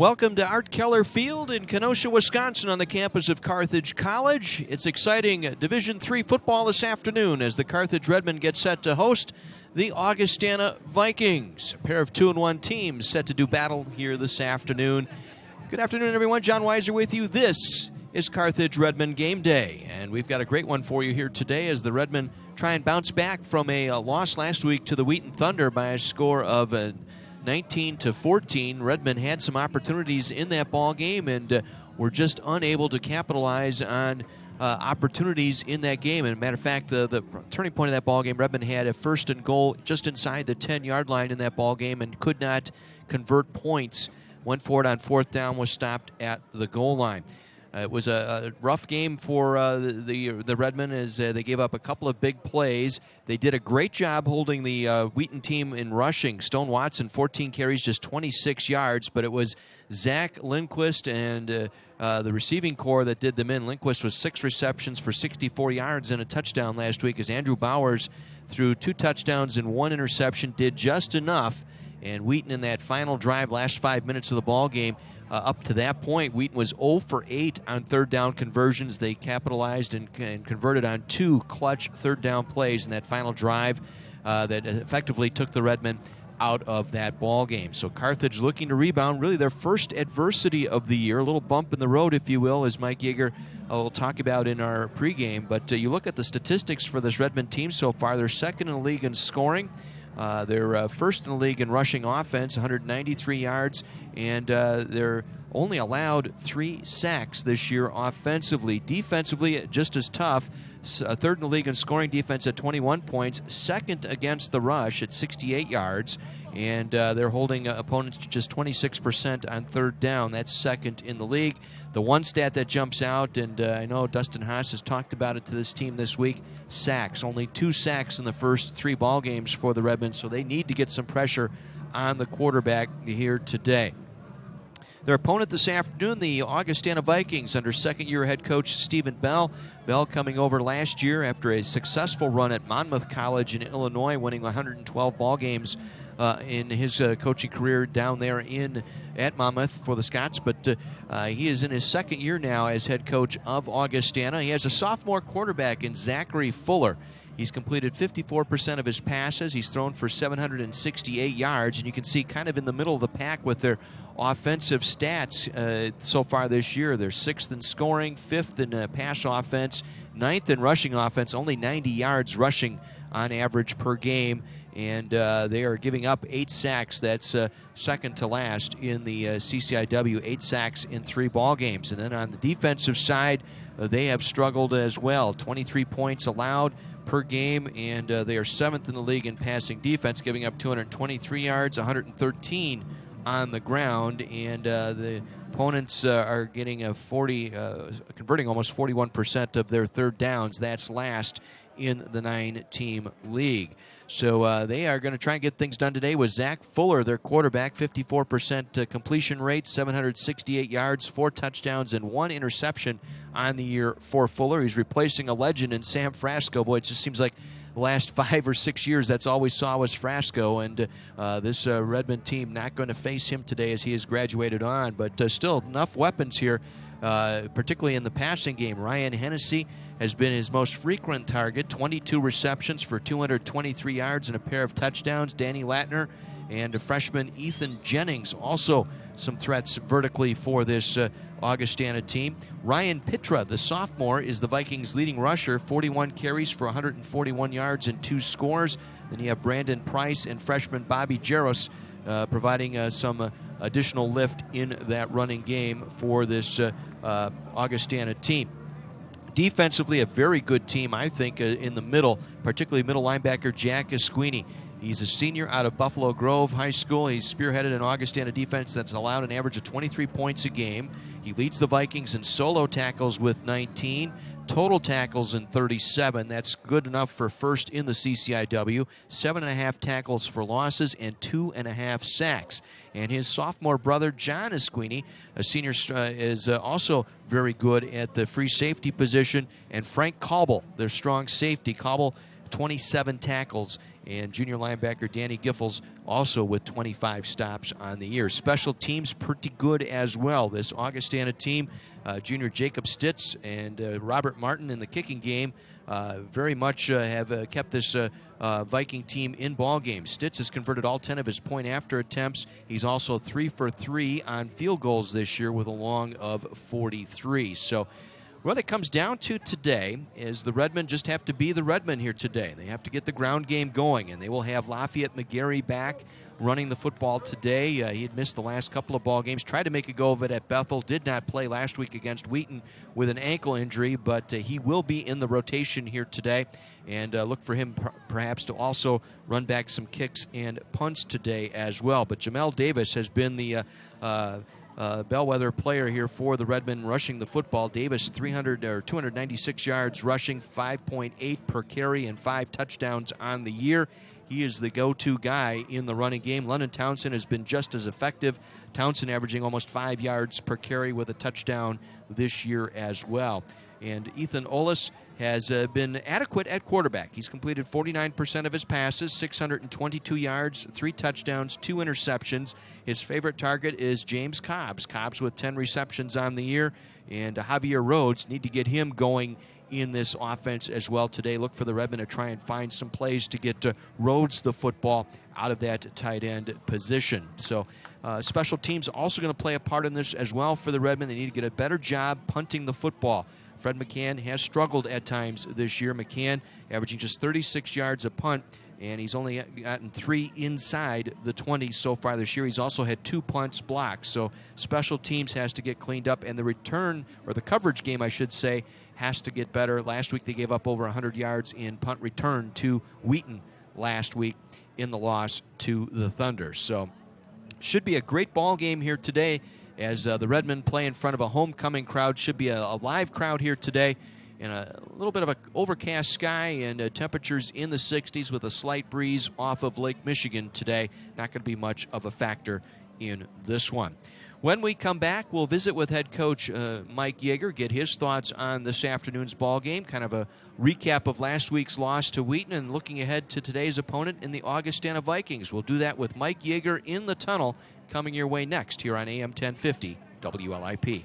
Welcome to Art Keller Field in Kenosha, Wisconsin on the campus of Carthage College. It's exciting Division III football this afternoon as the Carthage Redmen get set to host the Augustana Vikings. A pair of 2-1 teams set to do battle here this afternoon. Good afternoon, everyone. John Weiser with you. This is Carthage Redmen Game Day, and we've got a great one for you here today as the Redmen try and bounce back from a loss last week to the Wheaton Thunder by a score of 19-14. Redmen had some opportunities in that ball game and were just unable to capitalize on opportunities in that game. And matter of fact, the turning point of that ball game, Redmen had a first and goal just inside the 10-yard line in that ball game and could not convert points. Went for it on fourth down, was stopped at the goal line. It was a rough game for the Redmen as they gave up a couple of big plays. They did a great job holding the Wheaton team in rushing. Stone Watson, 14 carries, just 26 yards, but it was Zach Lindquist and the receiving corps that did them in. Lindquist was 6 receptions for 64 yards and a touchdown last week as Andrew Bowers threw 2 touchdowns and 1 interception, did just enough. And Wheaton in that final drive, last 5 minutes of the ball game, up to that point, Wheaton was 0 for 8 on third down conversions. They capitalized and converted on 2 clutch third down plays in that final drive that effectively took the Redmen out of that ball game. So Carthage looking to rebound, really their first adversity of the year, a little bump in the road, if you will, as Mike Yeager will talk about in our pregame. But you look at the statistics for this Redmen team so far, they're second in the league in scoring. They're first in the league in rushing offense, 193 yards, and they're only allowed 3 sacks this year offensively. Defensively, just as tough. Third in the league in scoring defense at 21 points, second against the rush at 68 yards, and they're holding opponents to just 26% on third down. That's second in the league. The one stat that jumps out, and I know Dustin Haas has talked about it to this team this week, sacks. Only 2 sacks in the first 3 ball games for the Redmen, so they need to get some pressure on the quarterback here today. Their opponent this afternoon, the Augustana Vikings, under second-year head coach Stephen Bell. Bell coming over last year after a successful run at Monmouth College in Illinois, winning 112 ball games in his coaching career down there at Monmouth for the Scots. But he is in his second year now as head coach of Augustana. He has a sophomore quarterback in Zachary Fuller. He's completed 54% of his passes. He's thrown for 768 yards, and you can see kind of in the middle of the pack with their offensive stats so far this year. They're 6th in scoring, 5th in pass offense, 9th in rushing offense, only 90 yards rushing on average per game, and they are giving up 8 sacks. That's second to last in the CCIW, 8 sacks in 3 ball games. And then on the defensive side, they have struggled as well. 23 points allowed per game, and they are 7th in the league in passing defense, giving up 223 yards, 113 on the ground, and the opponents are getting converting almost 41% of their third downs. That's last in the 9-team league. So they are going to try and get things done today with Zach Fuller, their quarterback, 54% completion rate, 768 yards, 4 touchdowns, and 1 interception on the year for Fuller. He's replacing a legend in Sam Frasco. Boy, it just seems like the last 5 or 6 years, that's all we saw was Frasco, and this Redmen team not going to face him today as he has graduated on, but still enough weapons here, particularly in the passing game. Ryan Hennessy has been his most frequent target, 22 receptions for 223 yards and a pair of touchdowns. Danny Latner and freshman Ethan Jennings, also some threats vertically for this Augustana team. Ryan Pitra, the sophomore, is the Vikings' leading rusher, 41 carries for 141 yards and 2 scores. Then you have Brandon Price and freshman Bobby Jaros providing some additional lift in that running game for this Augustana team. Defensively, a very good team, I think, in the middle, particularly middle linebacker Jack Esquini. He's a senior out of Buffalo Grove High School. He's spearheaded an Augustana defense that's allowed an average of 23 points a game. He leads the Vikings in solo tackles with 19, total tackles in 37. That's good enough for first in the CCIW. 7.5 tackles for losses and 2.5 sacks. And his sophomore brother, John Esquini, a senior, is also very good at the free safety position. And Frank Cobble, their strong safety. Cobble, 27 tackles and junior linebacker Danny Giffels also with 25 stops on the year. Special teams pretty good as well. This Augustana team, junior Jacob Stitz and Robert Martin in the kicking game very much have kept this Viking team in ball games. Stitz has converted all 10 of his point-after attempts. He's also 3 for 3 on field goals this year with a long of 43. So what it comes down to today is the Redmen just have to be the Redmen here today. They have to get the ground game going, and they will have Lafayette McGarry back running the football today. He had missed the last couple of ball games, tried to make a go of it at Bethel, did not play last week against Wheaton with an ankle injury, but he will be in the rotation here today, and look for him perhaps to also run back some kicks and punts today as well. But Jamel Davis has been the bellwether player here for the Redmen rushing the football. Davis 296 yards rushing, 5.8 per carry, and 5 touchdowns on the year. He is the go-to guy in the running game. London Townsend has been just as effective. Townsend averaging almost 5 yards per carry with a touchdown this year as well. And Ethan Ollis has been adequate at quarterback. He's completed 49% of his passes, 622 yards, 3 touchdowns, 2 interceptions. His favorite target is James Cobbs. Cobbs with 10 receptions on the year. And Javier Rhodes, need to get him going in this offense as well today. Look for the Redmen to try and find some plays to get Rhodes the football out of that tight end position. So special teams also going to play a part in this as well for the Redmen. They need to get a better job punting the football. Fred McCann has struggled at times this year. McCann averaging just 36 yards a punt, and he's only gotten 3 inside the 20 so far this year. He's also had 2 punts blocked. So special teams has to get cleaned up, and the return, or the coverage game, I should say, has to get better. Last week they gave up over 100 yards in punt return to Wheaton last week in the loss to the Thunder. So should be a great ball game here today as the Redmen play in front of a homecoming crowd. Should be a live crowd here today, and a little bit of an overcast sky and temperatures in the 60s with a slight breeze off of Lake Michigan today. Not going to be much of a factor in this one. When we come back, we'll visit with head coach Mike Yeager, get his thoughts on this afternoon's ball game, kind of a recap of last week's loss to Wheaton, and looking ahead to today's opponent in the Augustana Vikings. We'll do that with Mike Yeager in the tunnel, coming your way next here on AM 1050 WLIP.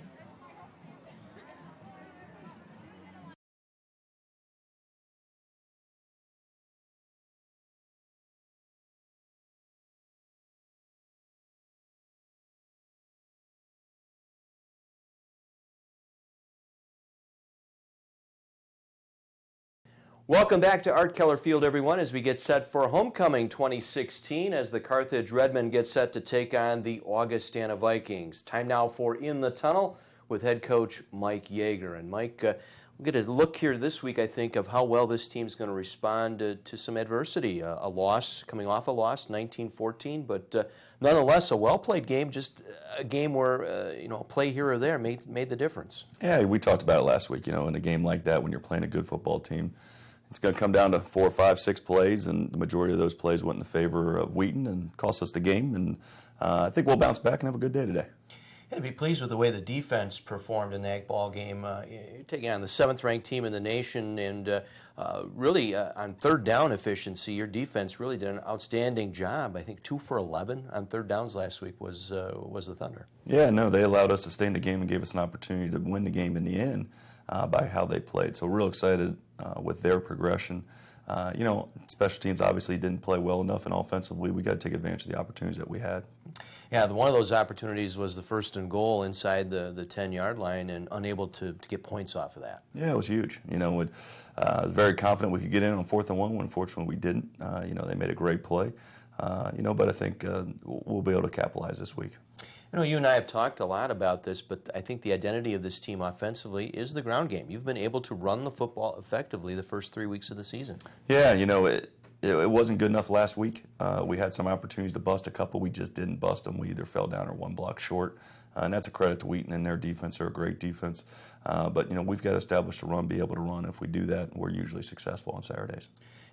Welcome back to Art Keller Field, everyone, as we get set for Homecoming 2016 as the Carthage Redmen get set to take on the Augustana Vikings. Time now for In the Tunnel with head coach Mike Yeager. And Mike, we'll get a look here this week, I think, of how well this team's going to respond to some adversity. A loss, coming off a loss, 19-14, but nonetheless a well-played game, just a game where, a play here or there made the difference. Yeah, we talked about it last week, in a game like that when you're playing a good football team. It's going to come down to 4, 5, 6 plays, and the majority of those plays went in favor of Wheaton and cost us the game. And I think we'll bounce back and have a good day today. To be pleased with the way the defense performed in that ball game. You're taking on the 7th-ranked team in the nation, and really on third down efficiency, your defense really did an outstanding job. I think 2 for 11 on third downs last week was the Thunder. Yeah, no, they allowed us to stay in the game and gave us an opportunity to win the game in the end by how they played. So real excited with their progression. Special teams obviously didn't play well enough, and offensively we got to take advantage of the opportunities that we had. Yeah, one of those opportunities was the 1st and goal inside the 10-yard line, and unable to get points off of that. Yeah, it was huge. I was very confident we could get in on 4th and 1. When unfortunately we didn't. They made a great play. But I think we'll be able to capitalize this week. You and I have talked a lot about this, but I think the identity of this team offensively is the ground game. You've been able to run the football effectively the first 3 weeks of the season. Yeah, it wasn't good enough last week. We had some opportunities to bust a couple. We just didn't bust them. We either fell down or 1 block short. And that's a credit to Wheaton and their defense. They're a great defense. But we've got to establish a run, be able to run. If we do that, we're usually successful on Saturdays.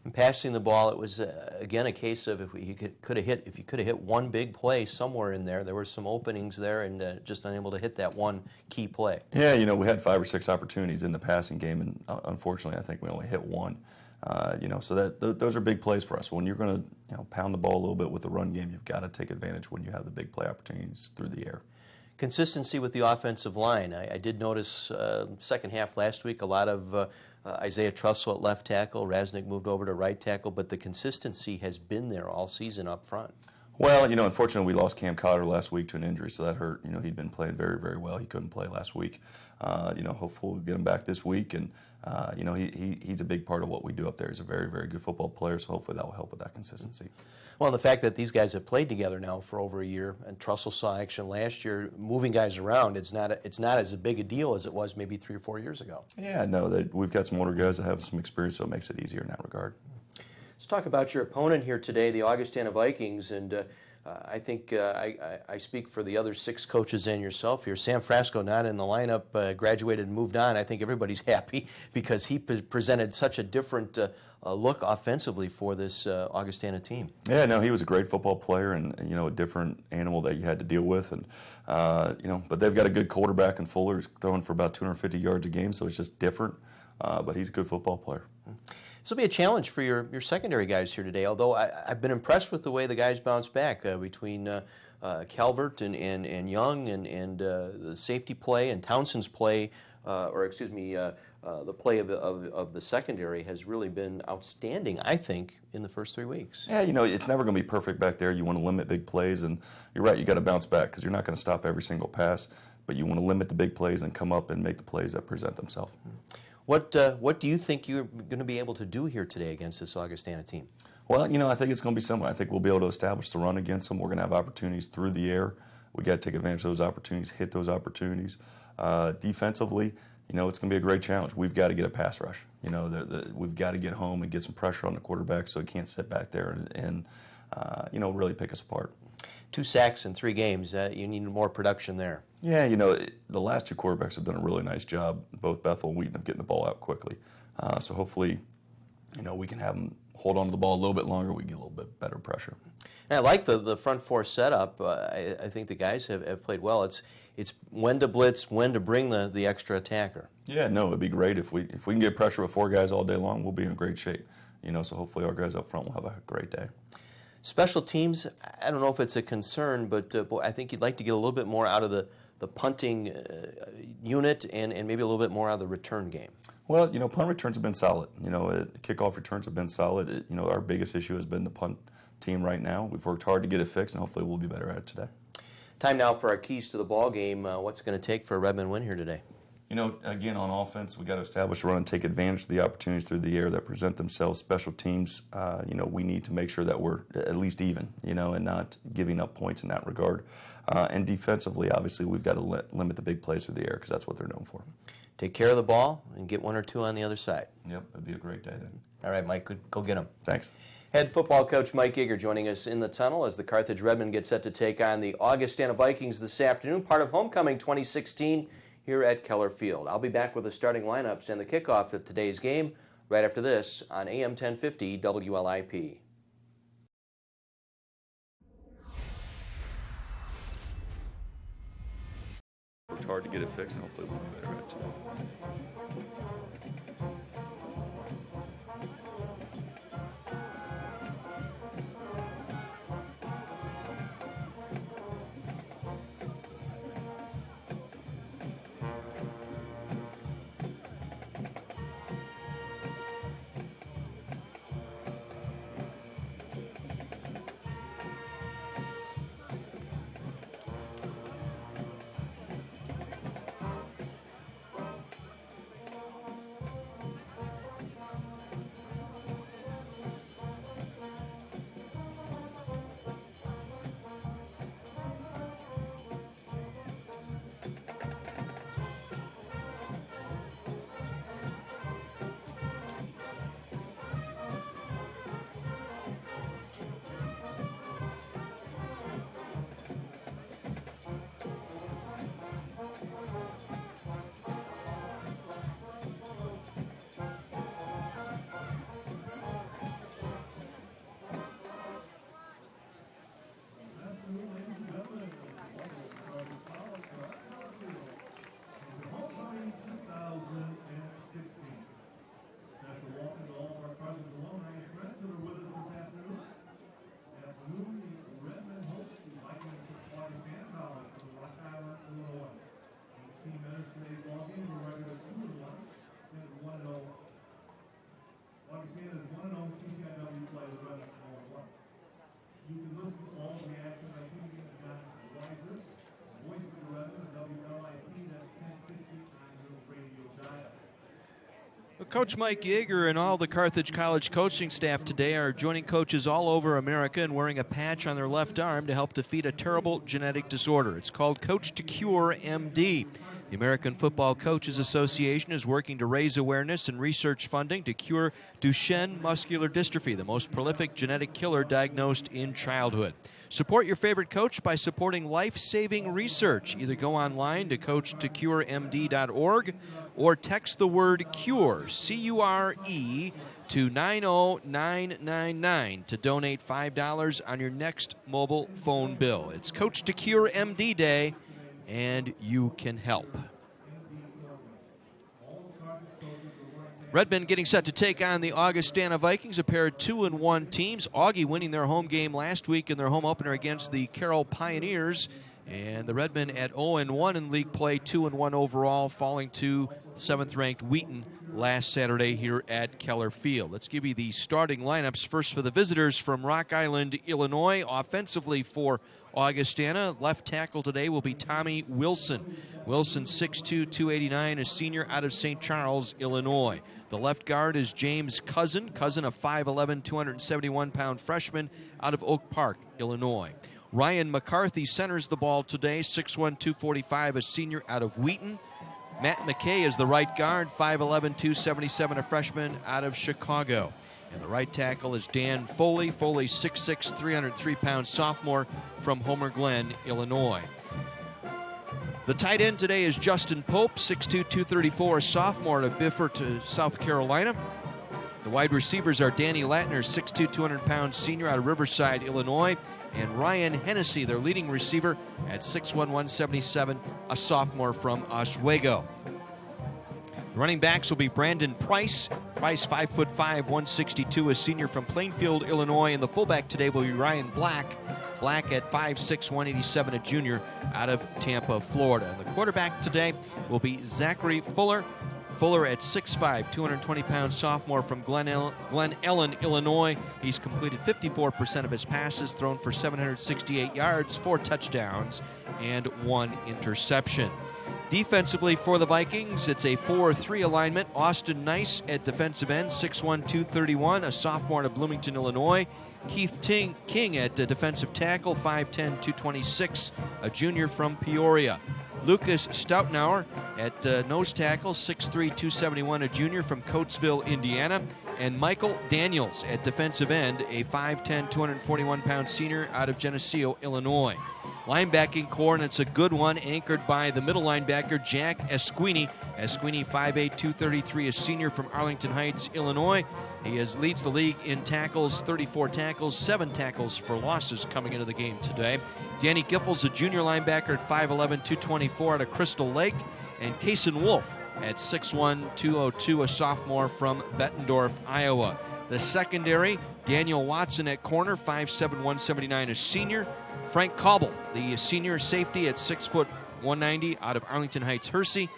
In passing the ball, it was again a case of if you could have hit one big play somewhere in there. There were some openings there, and just unable to hit that one key play. Yeah, we had 5 or 6 opportunities in the passing game, and unfortunately, I think we only hit one. So those are big plays for us. When you're going to pound the ball a little bit with the run game, you've got to take advantage when you have the big play opportunities through the air. Consistency with the offensive line. I did notice second half last week a lot of Isaiah Trussell at left tackle. Rasnick moved over to right tackle, but the consistency has been there all season up front. Well, unfortunately, we lost Cam Cotter last week to an injury, so that hurt. He'd been playing very, very well. He couldn't play last week. Hopefully we'll get him back this week, and he's a big part of what we do up there. He's a very, very good football player, so hopefully that will help with that consistency. Well, and the fact that these guys have played together now for over a year, and Trussell saw action last year, moving guys around, it's not as big a deal as it was maybe 3 or 4 years ago. Yeah, no, we've got some older guys that have some experience, so it makes it easier in that regard. Let's talk about your opponent here today, the Augustana Vikings, and I think I speak for the other 6 coaches and yourself here. Sam Frasco not in the lineup, graduated and moved on. I think everybody's happy because he presented such a different look offensively for this Augustana team. Yeah, no, he was a great football player and a different animal that you had to deal with. And, but they've got a good quarterback in Fuller. He's throwing for about 250 yards a game, so it's just different. But he's a good football player. This will be a challenge for your secondary guys here today, although I've been impressed with the way the guys bounce back between Calvert and Young and the safety play and Townsend's play, the play of the secondary has really been outstanding, I think, in the first 3 weeks. Yeah, it's never going to be perfect back there. You want to limit big plays, and you're right, you got to bounce back because you're not going to stop every single pass, but you want to limit the big plays and come up and make the plays that present themselves. What do you think you're going to be able to do here today against this Augustana team? Well, I think it's going to be similar. I think we'll be able to establish the run against them. We're going to have opportunities through the air. We got to take advantage of those opportunities, hit those opportunities. Defensively, it's going to be a great challenge. We've got to get a pass rush. We've got to get home and get some pressure on the quarterback so he can't sit back there and really pick us apart. 2 sacks in 3 games. You need more production there. Yeah, the last 2 quarterbacks have done a really nice job, both Bethel and Wheaton, of getting the ball out quickly. So hopefully, we can have them hold on to the ball a little bit longer. We get a little bit better pressure. And I like the front 4 setup. I think the guys have played well. It's when to blitz, when to bring the extra attacker. Yeah, no, it'd be great if we can get pressure with 4 guys all day long. We'll be in great shape. So hopefully our guys up front will have a great day. Special teams, I don't know if it's a concern, but I think you'd like to get a little bit more out of the punting unit and maybe a little bit more out of the return game. Well, punt returns have been solid. Kickoff returns have been solid. Our biggest issue has been the punt team right now. We've worked hard to get it fixed, and hopefully we'll be better at it today. Time now for our keys to the ball game. What's it going to take for a Redmond win here today? Again, on offense, we got to establish a run and take advantage of the opportunities through the air that present themselves. Special teams, we need to make sure that we're at least even, and not giving up points in that regard. And defensively, obviously, we've got to limit the big plays through the air because that's what they're known for. Take care of the ball and get 1 or 2 on the other side. Yep, it'd be a great day then. All right, Mike, go get them. Thanks. Head football coach Mike Yeager joining us in the tunnel as the Carthage Redmen get set to take on the Augustana Vikings this afternoon, part of Homecoming 2016 here at Keller Field. I'll be back with the starting lineups and the kickoff of today's game right after this on AM 1050 WLIP. Worked hard to get it fixed, and hopefully we'll be better at it today. Coach Mike Yeager and all the Carthage College coaching staff today are joining coaches all over America and wearing a patch on their left arm to help defeat a terrible genetic disorder. It's called Coach to Cure MD. The American Football Coaches Association is working to raise awareness and research funding to cure Duchenne muscular dystrophy, the most prolific genetic killer diagnosed in childhood. Support your favorite coach by supporting life-saving research. Either go online to coachtocuremd.org or text the word CURE, C-U-R-E, to 90999 to donate $5 on your next mobile phone bill. It's Coach to Cure MD Day, and you can help. Redmond getting set to take on the Augustana Vikings, a pair of 2-1 teams. Augie winning their home game last week in their home opener against the Carroll Pioneers. And the Redmen at 0-1 in league play, 2-1 overall, falling to 7th-ranked Wheaton last Saturday here at Keller Field. Let's give you the starting lineups. First for the visitors from Rock Island, Illinois. Offensively for Augustana, left tackle today will be Tommy Wilson. Wilson, 6'2", 289, a senior out of St. Charles, Illinois. The left guard is James Cousin, a 5'11", 271-pound freshman out of Oak Park, Illinois. Ryan McCarthy centers the ball today, 6'1", 245, a senior out of Wheaton. Matt McKay is the right guard, 5'11", 277, a freshman out of Chicago. And the right tackle is Dan Foley. Foley, 6'6", 303-pound sophomore from Homer Glen, Illinois. The tight end today is Justin Pope, 6'2", 234, a sophomore out of Bifford, South Carolina. The wide receivers are Danny Latner, 6'2", 200-pound senior out of Riverside, Illinois. And Ryan Hennessy, their leading receiver, at 6'1", 177, a sophomore from Oswego. The running backs will be Brandon Price. Price, 5'5", 162, a senior from Plainfield, Illinois. And the fullback today will be Ryan Black. Black at 5'6", 187, a junior out of Tampa, Florida. And the quarterback today will be Zachary Fuller. Fuller at 6'5", 220-pound sophomore from Glen Ellen, Illinois. He's completed 54% of his passes, thrown for 768 yards, 4 touchdowns, and 1 interception. Defensively for the Vikings, it's a 4-3 alignment. Austin Nice at defensive end, 6'1", 231, a sophomore out of Bloomington, Illinois. Keith King at defensive tackle, 5'10", 226, a junior from Peoria. Lucas Stoutenauer at nose tackle, 6'3", 271, a junior from Coatesville, Indiana. And Michael Daniels at defensive end, a 5'10", 241-pound senior out of Geneseo, Illinois. Linebacking core, and it's a good one, anchored by the middle linebacker, Jack Esquini. Esquini, 5'8", 233, a senior from Arlington Heights, Illinois. He leads the league in tackles, 34 tackles, 7 tackles for losses coming into the game today. Danny Giffords, a junior linebacker at 5'11", 224 out of Crystal Lake. And Kason Wolf at 6'1", 202, a sophomore from Bettendorf, Iowa. The secondary, Daniel Watson at corner, 5'7", 179, a senior. Frank Cobble, the senior safety at 6', 190 out of Arlington Heights, Hersey.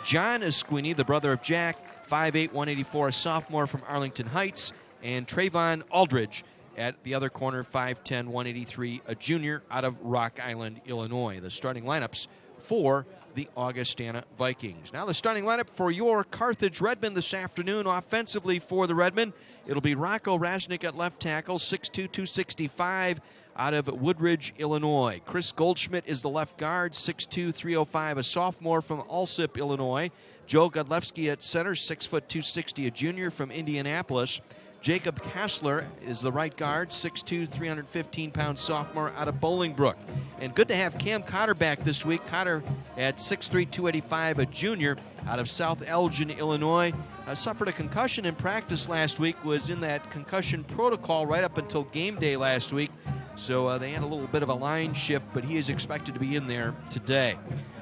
John Esquini, the brother of Jack, 5'8", 184, a sophomore from Arlington Heights. And Trayvon Aldridge at the other corner, 5'10", 183, a junior out of Rock Island, Illinois. The starting lineups for the Augustana Vikings. Now the starting lineup for your Carthage Redmen this afternoon. Offensively for the Redmen, it'll be Rocco Rasnick at left tackle, 6'2", 265, out of Woodridge, Illinois. Chris Goldschmidt is the left guard, 6'2", 305, a sophomore from Alsip, Illinois. Joe Godlewski at center, 6', 260, a junior from Indianapolis. Jacob Kassler is the right guard, 6'2", 315-pound sophomore out of Bolingbrook. And good to have Cam Cotter back this week. Cotter at 6'3", 285, a junior out of South Elgin, Illinois. Suffered a concussion in practice last week, was in that concussion protocol right up until game day last week. So they had a little bit of a line shift, but he is expected to be in there today.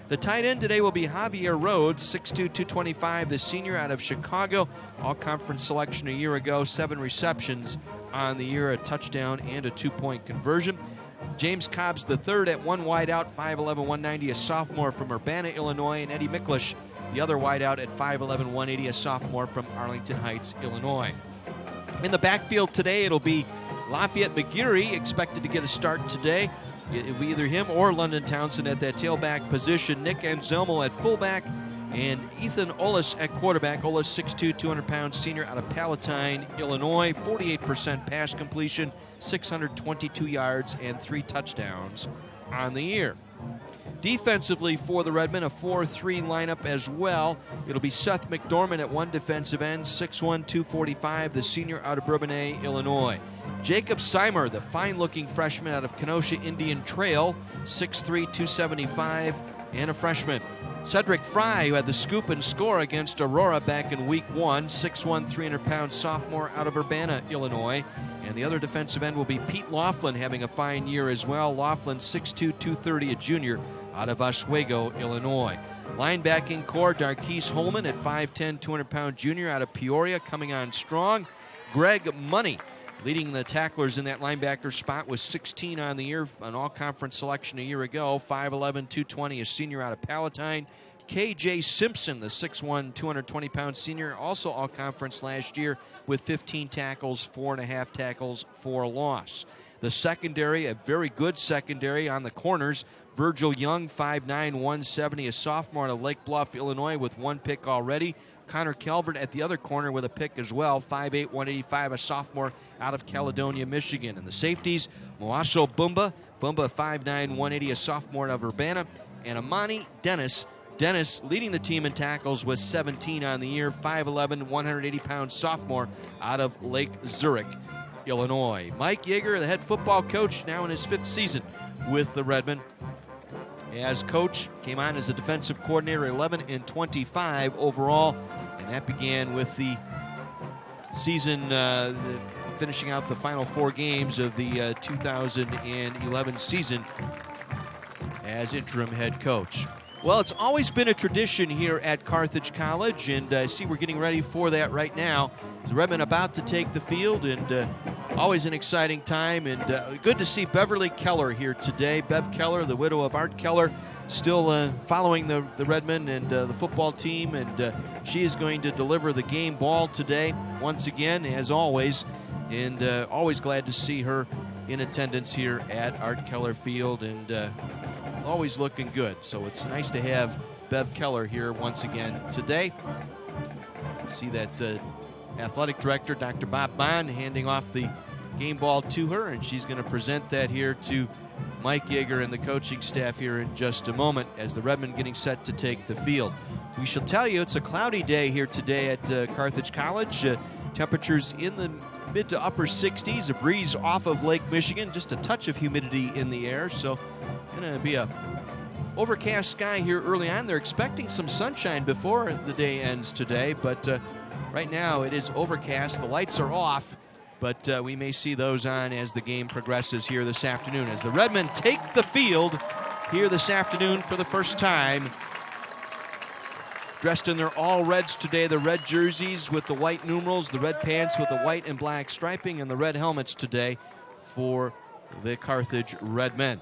The tight end today will be Javier Rhodes, 6'2", 225, the senior out of Chicago. All-conference selection a year ago, 7 receptions on the year, a touchdown and a 2-point conversion. James Cobbs III at one wideout, 5'11", 190, a sophomore from Urbana, Illinois. And Eddie Miklish, the other wideout at 5'11", 180, a sophomore from Arlington Heights, Illinois. In the backfield today, it'll be Lafayette McGeary, expected to get a start today. It'll be either him or London Townsend at that tailback position. Nick Anselmo at fullback. And Ethan Ollis at quarterback. Ollis, 6'2", 200-pound senior out of Palatine, Illinois. 48% pass completion, 622 yards, and 3 touchdowns on the year. Defensively for the Redmen, a 4-3 lineup as well. It'll be Seth McDormand at one defensive end, 6'1", 245, the senior out of Bourbonnais, Illinois. Jacob Seimer, the fine-looking freshman out of Kenosha Indian Trail, 6'3", 275, and a freshman. Cedric Fry, who had the scoop and score against Aurora back in Week 1, 6'1", 300-pound sophomore out of Urbana, Illinois. And the other defensive end will be Pete Laughlin, having a fine year as well. Laughlin, 6'2", 230, a junior out of Oswego, Illinois. Linebacking core, Darquise Holman at 5'10", 200-pound junior out of Peoria, coming on strong. Greg Money, leading the tacklers in that linebacker spot, was 16 on the year, an all-conference selection a year ago. 5'11", 220, a senior out of Palatine. K.J. Simpson, the 6'1", 220-pound senior, also all-conference last year with 15 tackles, 4.5 tackles for loss. The secondary, a very good secondary on the corners. Virgil Young, 5'9", 170, a sophomore out of Lake Bluff, Illinois, with 1 pick already. Connor Calvert at the other corner with a pick as well, 5'8", 185, a sophomore out of Caledonia, Michigan. And the safeties, Moaso Bumba, 5'9", 180, a sophomore out of Urbana, and Amani Dennis. Dennis leading the team in tackles with 17 on the year, 5'11", 180-pound sophomore out of Lake Zurich, Illinois. Mike Yeager, the head football coach, now in his 5th season with the Redmen. As coach, came on as a defensive coordinator, 11 and 25 overall, and that began with the season finishing out the final 4 games of the 2011 season as interim head coach. Well, it's always been a tradition here at Carthage College, and I see we're getting ready for that right now. The Redmen about to take the field, and always an exciting time, and good to see Beverly Keller here today. Bev Keller, the widow of Art Keller, still following the Redmen and the football team, and she is going to deliver the game ball today once again, as always, and always glad to see her in attendance here at Art Keller Field, and always looking good. So it's nice to have Bev Keller here once again today. See that athletic director, Dr. Bob Bond, handing off the game ball to her, and she's going to present that here to Mike Yeager and the coaching staff here in just a moment as the Redmen getting set to take the field. We shall tell you it's a cloudy day here today at Carthage College. Temperatures in the mid to upper 60s, a breeze off of Lake Michigan, just a touch of humidity in the air, so going to be a overcast sky here early on. They're expecting some sunshine before the day ends today, but right now it is overcast. The lights are off, but we may see those on as the game progresses here this afternoon, as the Redmen take the field here this afternoon for the first time. Dressed in their all reds today, the red jerseys with the white numerals, the red pants with the white and black striping, and the red helmets today for the Carthage Redmen.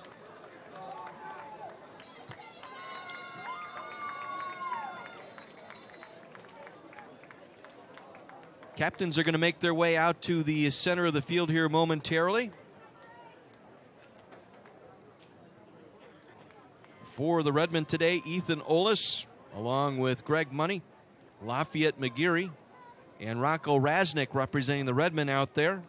Captains are going to make their way out to the center of the field here momentarily. For the Redmen today, Ethan Ollis, along with Greg Money, Lafayette McGeary, and Rocco Rasnick representing the Redmen out there.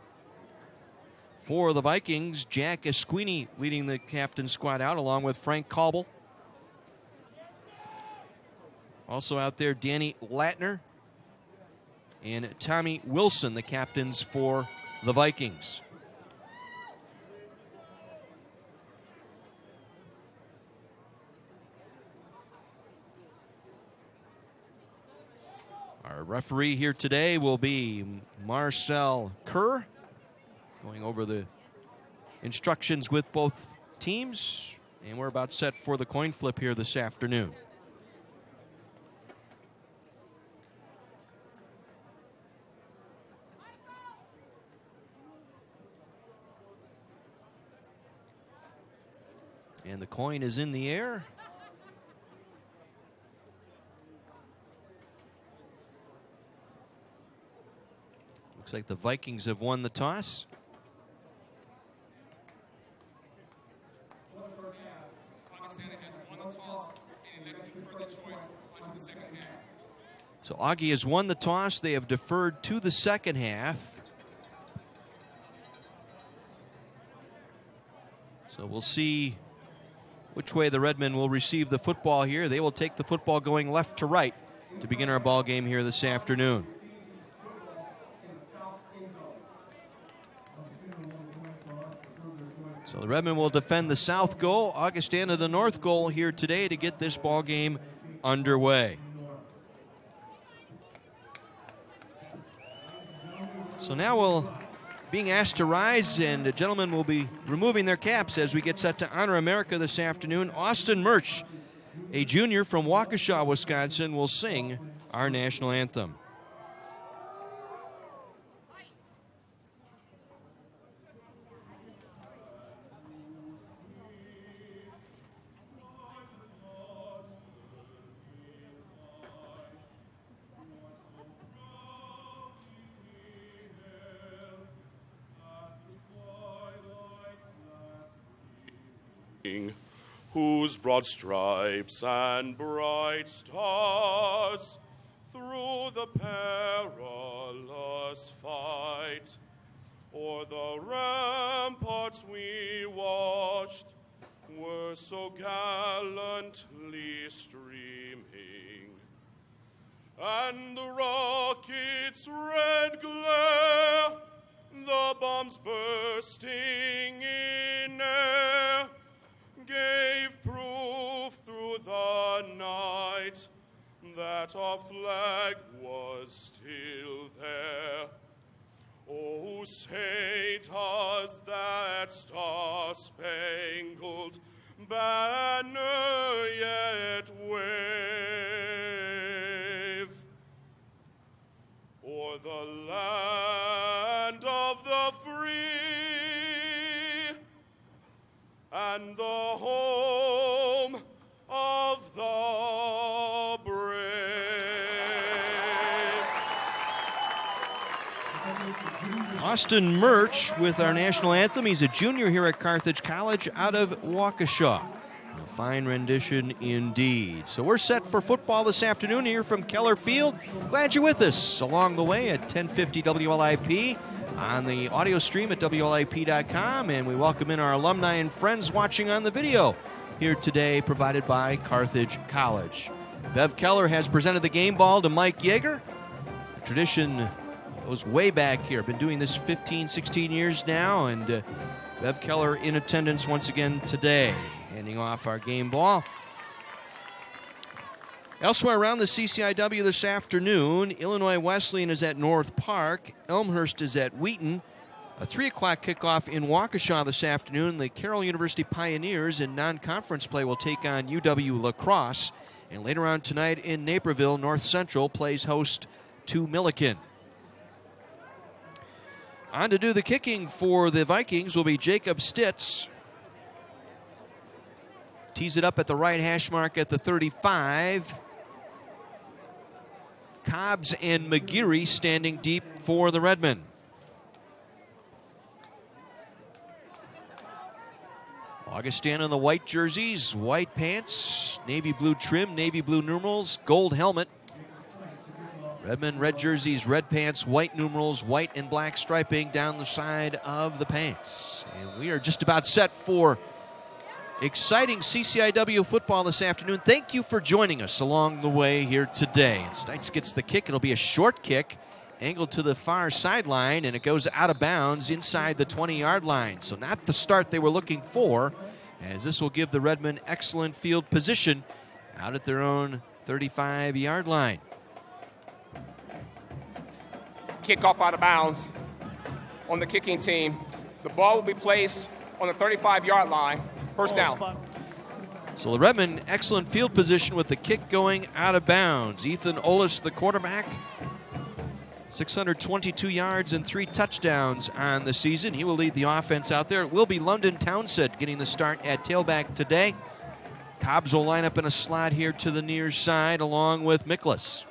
For the Vikings, Jack Esquini leading the captain squad out, along with Frank Cauble. Also out there, Danny Latner and Tommy Wilson, the captains for the Vikings. Our referee here today will be Marcel Kerr, going over the instructions with both teams, and we're about set for the coin flip here this afternoon. And the coin is in the air. Looks like the Vikings have won the toss. Augustana has won the toss and elected to defer the choice So Augie has won the toss. They have deferred to the second half. So we'll see which way the Redmen will receive the football here. They will take the football going left to right to begin our ball game here this afternoon. So the Redmen will defend the south goal, Augustana the north goal here today to get this ball game underway. So now we'll being asked to rise, and the gentlemen will be removing their caps as we get set to honor America this afternoon. Austin Murch, a junior from Waukesha, Wisconsin, will sing our national anthem. Whose broad stripes and bright stars through the perilous fight o'er the ramparts we watched were so gallantly streaming, and the rocket's red glare, the bombs bursting in air, gave proof through the night that our flag was still there. Oh, say does that star-spangled banner yet wave o'er the land of the free and the home of the brave. Austin Murch with our national anthem. He's a junior here at Carthage College out of Waukesha. A fine rendition indeed. So we're set for football this afternoon here from Keller Field. Glad you're with us along the way at 1050 WLIP. On the audio stream at WLIP.com, and we welcome in our alumni and friends watching on the video here today, provided by Carthage College. Bev Keller has presented the game ball to Mike Yeager. The tradition goes way back here. Been doing this 15, 16 years now, and Bev Keller in attendance once again today, handing off our game ball. Elsewhere around the CCIW this afternoon, Illinois Wesleyan is at North Park. Elmhurst is at Wheaton. A 3 o'clock kickoff in Waukesha this afternoon. The Carroll University Pioneers in non-conference play will take on UW La Crosse. And later on tonight in Naperville, North Central plays host to Milliken. On to do the kicking for the Vikings will be Jacob Stitz. Tees it up at the right hash mark at the 35. Cobbs and McGeary standing deep for the Redmen. Augustana in the white jerseys, white pants, navy blue trim, navy blue numerals, gold helmet. Redmen red jerseys, red pants, white numerals, white and black striping down the side of the pants. And we are just about set for exciting CCIW football this afternoon. Thank you for joining us along the way here today. And Stites gets the kick. It'll be a short kick, angled to the far sideline, and it goes out of bounds inside the 20-yard line. So not the start they were looking for, as this will give the Redmen excellent field position out at their own 35-yard line. Kickoff out of bounds on the kicking team. The ball will be placed on the 35-yard line. First down. So the Redmen, excellent field position with the kick going out of bounds. Ethan Ollis, the quarterback, 622 yards and 3 touchdowns on the season. He will lead the offense out there. It will be London Townsend getting the start at tailback today. Cobbs will line up in a slot here to the near side along with Miklas.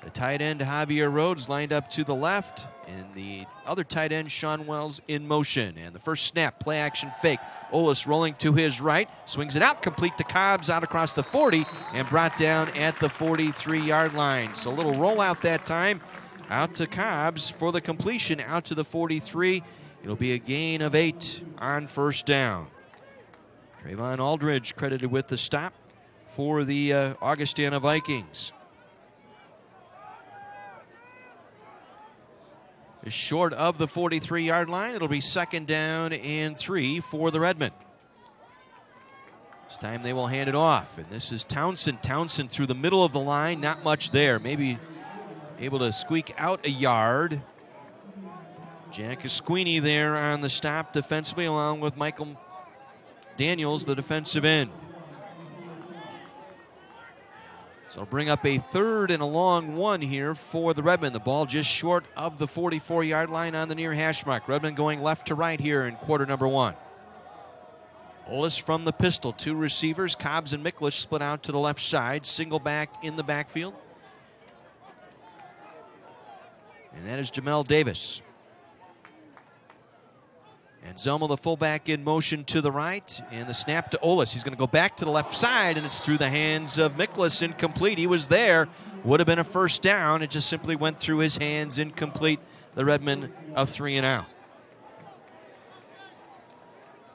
The tight end, Javier Rhodes, lined up to the left, and the other tight end, Sean Wells, in motion. And the first snap, play action fake. Olis rolling to his right, swings it out, complete to Cobbs, out across the 40, and brought down at the 43-yard line. So a little rollout that time, out to Cobbs for the completion, out to the 43. It'll be a gain of 8 on first down. Trayvon Aldridge credited with the stop for the Augustana Vikings. Short of the 43-yard line. It'll be 2nd down and 3 for the Redmen. This time they will hand it off, and this is Townsend. Townsend through the middle of the line, not much there. Maybe able to squeak out a yard. Jack Esquini there on the stop defensively, along with Michael Daniels, the defensive end. So it'll bring up a 3rd and a long 1 here for the Redmen. The ball just short of the 44-yard line on the near hash mark. Redmen going left to right here in quarter number 1. Olis from the pistol. 2 receivers, Cobbs and Miklish, split out to the left side. Single back in the backfield. And that is Jamel Davis. And Zelma, the fullback, in motion to the right. And the snap to Olis. He's going to go back to the left side, and it's through the hands of Miklas, incomplete. He was there. Would have been a first down. It just simply went through his hands, incomplete. The Redmen of 3 and out.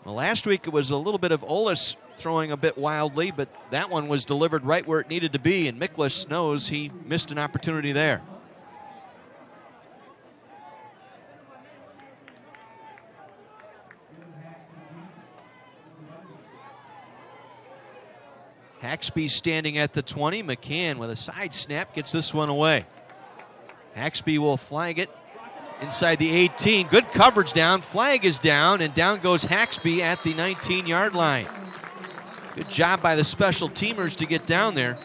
Well, last week it was a little bit of Olis throwing a bit wildly, but that one was delivered right where it needed to be, and Miklas knows he missed an opportunity there. Haxby standing at the 20. McCann with a side snap gets this one away. Haxby will flag it inside the 18. Good coverage down. Flag is down, and down goes Haxby at the 19-yard line. Good job by the special teamers to get down there.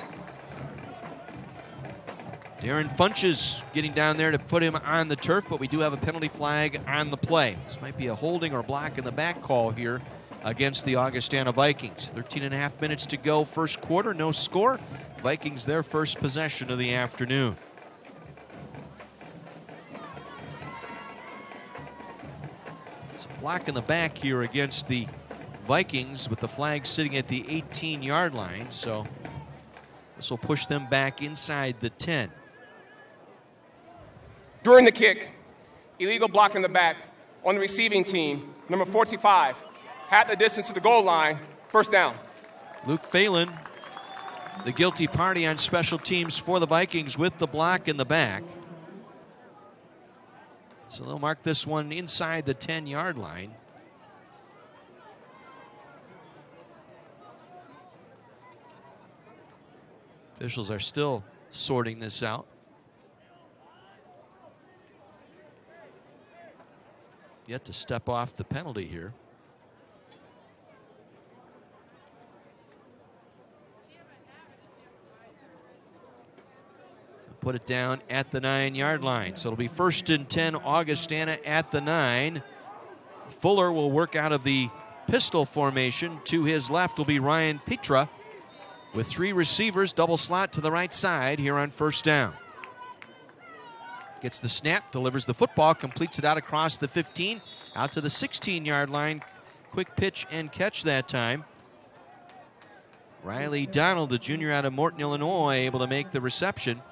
Darren Funches getting down there to put him on the turf, but we do have a penalty flag on the play. This might be a holding or block in the back call here against the Augustana Vikings. 13.5 minutes to go, first quarter, no score. Vikings their first possession of the afternoon. It's a block in the back here against the Vikings with the flag sitting at the 18-yard line, so this will push them back inside the 10. During the kick, illegal block in the back on the receiving team, number 45. Half the distance to the goal line, first down. Luke Phelan, the guilty party on special teams for the Vikings with the block in the back. So they'll mark this one inside the 10-yard line. Officials are still sorting this out. Yet to step off the penalty here. Put it down at the 9-yard line. So it'll be 1st and 10, Augustana at the 9. Fuller will work out of the pistol formation. To his left will be Ryan Petra with 3 receivers, double slot to the right side here on first down. Gets the snap, delivers the football, completes it out across the 15, out to the 16-yard line. Quick pitch and catch that time. Riley Donald, the junior out of Morton, Illinois, able to make the reception.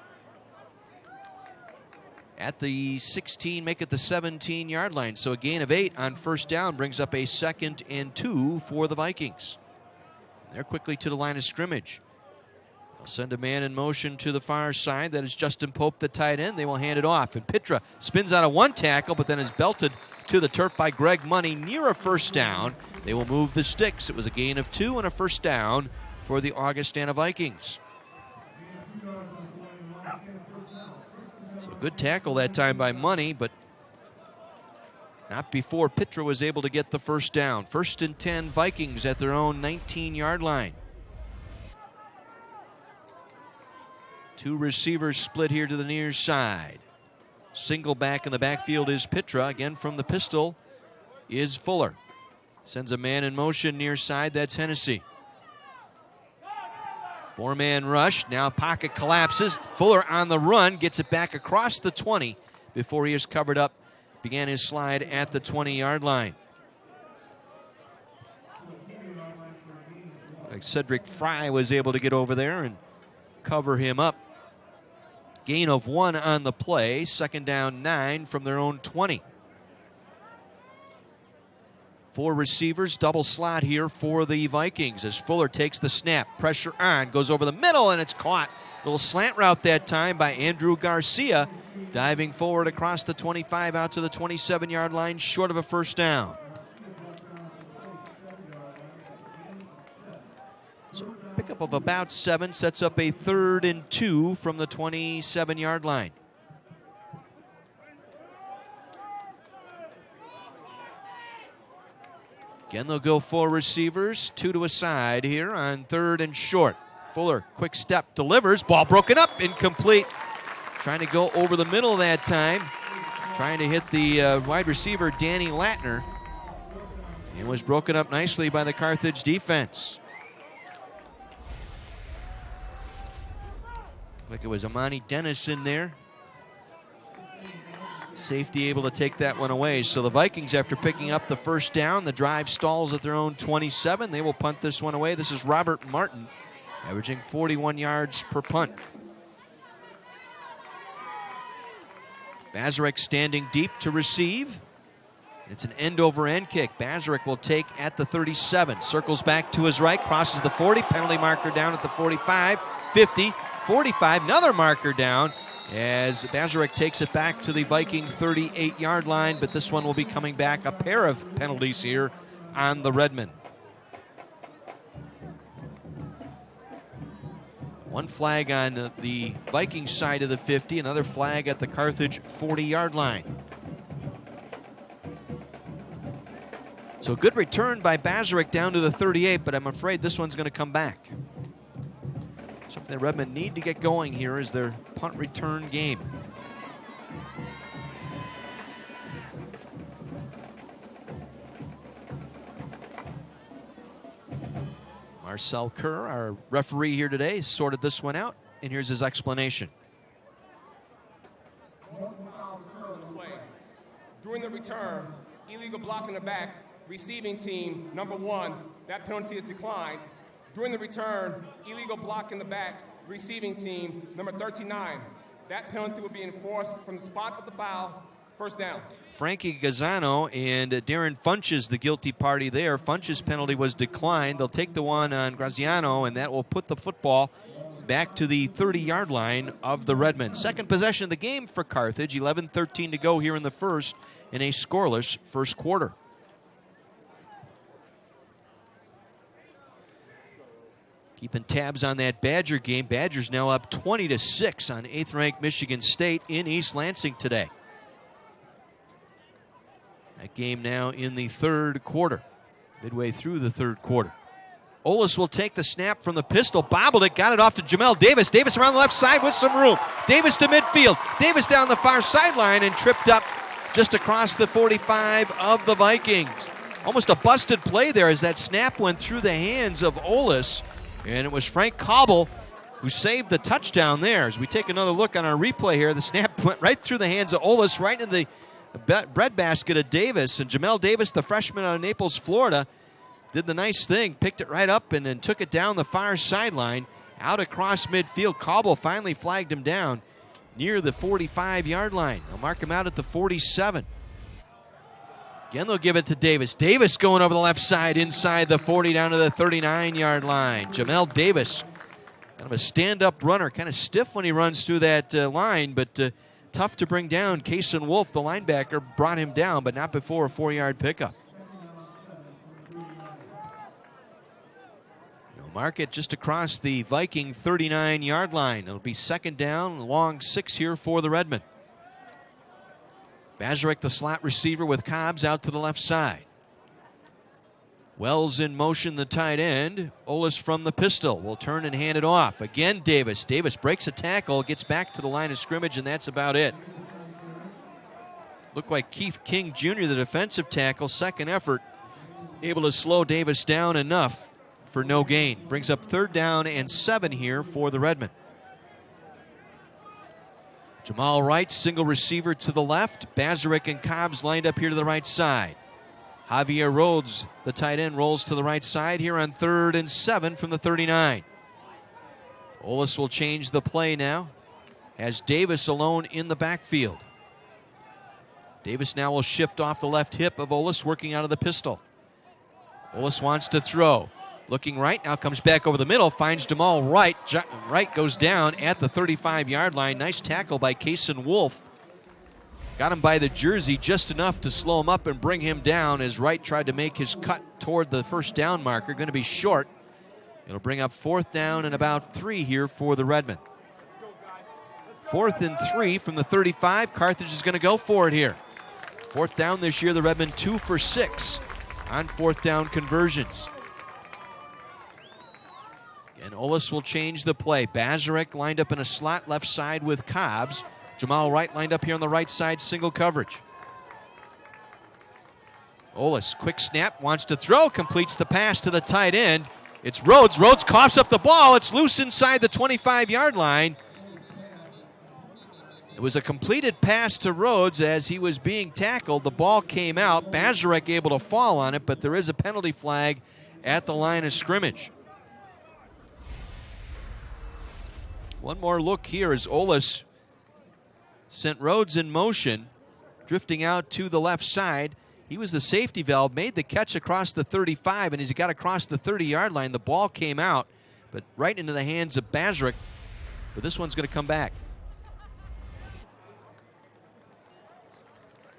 At the 16, make it the 17-yard line. So a gain of 8 on first down brings up a 2nd and 2 for the Vikings. They're quickly to the line of scrimmage. They'll send a man in motion to the far side. That is Justin Pope, the tight end. They will hand it off. And Petra spins out of 1 tackle, but then is belted to the turf by Greg Money near a first down. They will move the sticks. It was a gain of 2 and a first down for the Augustana Vikings. So good tackle that time by Money, but not before Petra was able to get the first down. 1st and 10, Vikings at their own 19-yard line. 2 receivers split here to the near side. Single back in the backfield is Petra. Again from the pistol is Fuller. Sends a man in motion near side. That's Hennessy. Four-man rush. Now pocket collapses. Fuller on the run. Gets it back across the 20 before he is covered up. Began his slide at the 20-yard line. Like Cedric Fry was able to get over there and cover him up. Gain of 1 on the play. Second down 9 from their own 20. 4 receivers, double slot here for the Vikings as Fuller takes the snap. Pressure on, goes over the middle, and it's caught. Little slant route that time by Andrew Garcia. Diving forward across the 25 out to the 27-yard line, short of a first down. So pickup of about 7 sets up a 3rd and 2 from the 27-yard line. Again, they'll go 4 receivers, 2 to a side here on 3rd and short. Fuller, quick step, delivers. Ball broken up, incomplete. Trying to go over the middle that time. Trying to hit the wide receiver, Danny Latner. It was broken up nicely by the Carthage defense. Like it was Amani Dennis in there. Safety able to take that one away. So the Vikings, after picking up the first down, the drive stalls at their own 27. They will punt this one away. This is Robert Martin, averaging 41 yards per punt. Bazarek standing deep to receive. It's an end-over-end kick. Bazarek will take at the 37. Circles back to his right, crosses the 40. Penalty marker down at the 45, 50, 45. Another marker down as Bazarek takes it back to the Viking 38-yard line, but this one will be coming back. A pair of penalties here on the Redmen. One flag on the Viking side of the 50, another flag at the Carthage 40-yard line. So good return by Bazarek down to the 38, but I'm afraid this one's going to come back. Something the Redmen need to get going here is their punt return game. Marcel Kerr, our referee here today, sorted this one out, and here's his explanation. During the return, illegal block in the back, receiving team, number 1, that penalty is declined. During the return, illegal block in the back, receiving team, number 39. That penalty will be enforced from the spot of the foul, first down. Frankie Gazzano and Darren Funches, the guilty party there. Funches' penalty was declined. They'll take the one on Graziano, and that will put the football back to the 30-yard line of the Redmen. Second possession of the game for Carthage. 11-13 to go here in the first in a scoreless first quarter. Keeping tabs on that Badger game. Badgers now up 20-6 on 8th-ranked Michigan State in East Lansing today. That game now in the third quarter, midway through the third quarter. Olis will take the snap from the pistol, bobbled it, got it off to Jamel Davis. Davis around the left side with some room. Davis to midfield. Davis down the far sideline and tripped up just across the 45 of the Vikings. Almost a busted play there as that snap went through the hands of Olis. And it was Frank Cobble who saved the touchdown there. As we take another look on our replay here, the snap went right through the hands of Olis, right into the breadbasket of Davis. And Jamel Davis, the freshman out of Naples, Florida, did the nice thing, picked it right up and then took it down the far sideline, out across midfield. Cobble finally flagged him down near the 45-yard line. They'll mark him out at the 47. Again, they'll give it to Davis. Davis going over the left side inside the 40 down to the 39-yard line. Jamel Davis, kind of a stand-up runner, kind of stiff when he runs through that line, but tough to bring down. Kaysen Wolf, the linebacker, brought him down, but not before a 4-yard pickup. They'll mark it just across the Viking 39-yard line. It'll be second down, long 6 here for the Redmen. Bazarek, the slot receiver with Cobbs out to the left side. Wells in motion, the tight end. Olis from the pistol will turn and hand it off. Again, Davis. Davis breaks a tackle, gets back to the line of scrimmage, and that's about it. Looked like Keith King Jr., the defensive tackle, second effort, able to slow Davis down enough for no gain. Brings up 3rd down and 7 here for the Redmen. Jamal Wright, single receiver to the left. Bazarek and Cobbs lined up here to the right side. Javier Rhodes, the tight end, rolls to the right side here on 3rd and 7 from the 39. Ollis will change the play now. Has Davis alone in the backfield. Davis now will shift off the left hip of Ollis, working out of the pistol. Ollis wants to throw. Looking right, now comes back over the middle, finds Jamal Wright. Wright goes down at the 35-yard line. Nice tackle by Kaysen Wolf. Got him by the jersey just enough to slow him up and bring him down as Wright tried to make his cut toward the first down marker. Going to be short. It'll bring up 4th down and about 3 here for the Redmen. 4th and 3 from the 35. Carthage is going to go for it here. 4th down this year, the Redmen 2 for 6 on 4th down conversions. And Ollis will change the play. Bazarek lined up in a slot left side with Cobbs. Jamal Wright lined up here on the right side, single coverage. Ollis, quick snap, wants to throw, completes the pass to the tight end. It's Rhodes. Rhodes coughs up the ball. It's loose inside the 25-yard line. It was a completed pass to Rhodes as he was being tackled. The ball came out. Bazarek able to fall on it, but there is a penalty flag at the line of scrimmage. One more look here as Ollis sent Rhodes in motion, drifting out to the left side. He was the safety valve, made the catch across the 35, and as he got across the 30-yard line, the ball came out, but right into the hands of Bazarek. But this one's going to come back.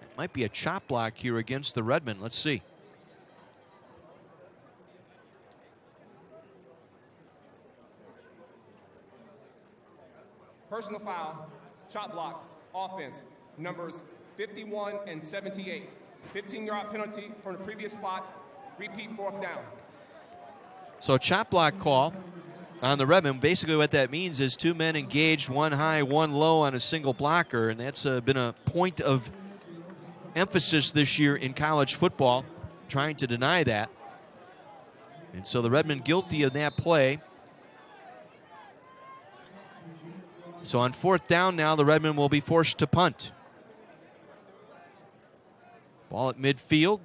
It might be a chop block here against the Redmen. Let's see. Personal foul, chop block, offense, numbers 51 and 78. 15-yard penalty from the previous spot, repeat 4th down. So a chop block call on the Redmen. Basically what that means is 2 men engaged, 1 high, 1 low on a single blocker, and that's been a point of emphasis this year in college football, trying to deny that. And so the Redmen guilty of that play. So on 4th down now, the Redmen will be forced to punt. Ball at midfield.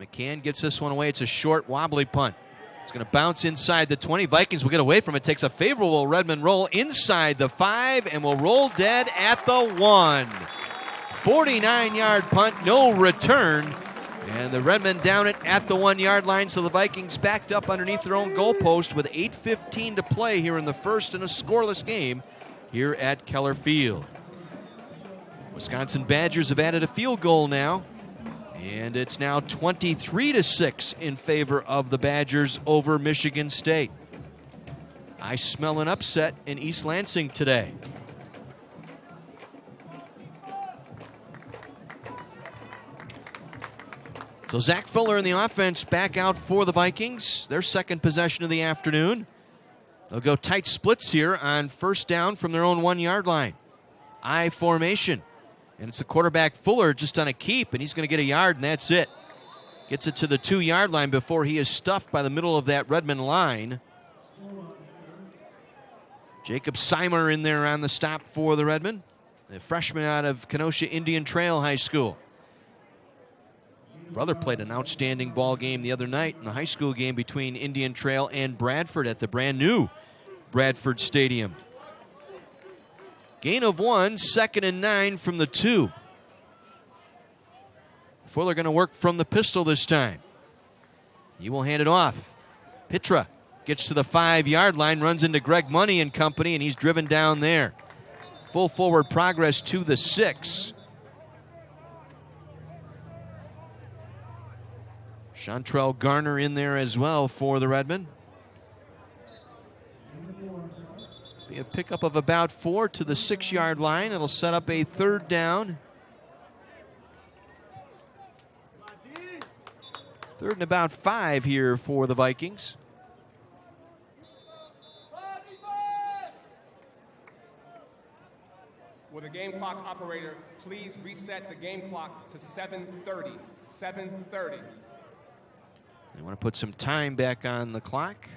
McCann gets this one away. It's a short, wobbly punt. It's going to bounce inside the 20. Vikings will get away from it. Takes a favorable Redmen roll inside the 5 and will roll dead at the 1. 49-yard punt, no return. And the Redmen down it at the 1-yard line, so the Vikings backed up underneath their own goalpost with 8:15 to play here in the first in a scoreless game here at Keller Field. Wisconsin Badgers have added a field goal now, and it's now 23-6 in favor of the Badgers over Michigan State. I smell an upset in East Lansing today. So Zach Fuller in the offense back out for the Vikings. Their second possession of the afternoon. They'll go tight splits here on 1st down from their own 1-yard line. I formation. And it's the quarterback Fuller just on a keep, and he's going to get a yard, and that's it. Gets it to the 2-yard line before he is stuffed by the middle of that Redmen line. Jacob Seimer in there on the stop for the Redmen, a freshman out of Kenosha Indian Trail High School. Brother played an outstanding ball game the other night in the high school game between Indian Trail and Bradford at the brand new Bradford Stadium. Gain of 1, 2nd and 9 from the 2. Fuller going to work from the pistol this time. He will hand it off. Pitra gets to the 5-yard line, runs into Greg Money and company, and he's driven down there. Full forward progress to the 6. Chantrell Garner in there as well for the Redmen. Be a pickup of about 4 to the 6-yard line. It'll set up a 3rd down. 3rd and about 5 here for the Vikings. Will the game clock operator please reset the game clock to 7:30? 7:30. They want to put some time back on the clock.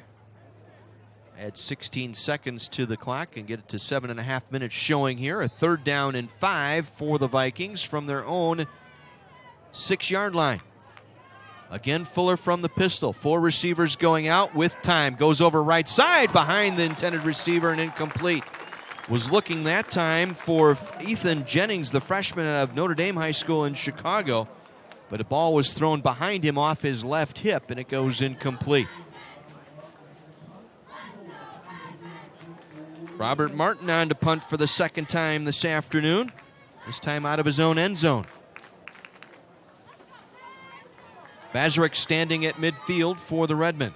Add 16 seconds to the clock and get it to 7.5 minutes showing here. A 3rd down and 5 for the Vikings from their own 6-yard line. Again, Fuller from the pistol. 4 receivers going out with time. Goes over right side behind the intended receiver and incomplete. Was looking that time for Ethan Jennings, the freshman of Notre Dame High School in Chicago. But a ball was thrown behind him off his left hip and it goes incomplete. Robert Martin on to punt for the 2nd time this afternoon. This time out of his own end zone. Bazarek standing at midfield for the Redmen.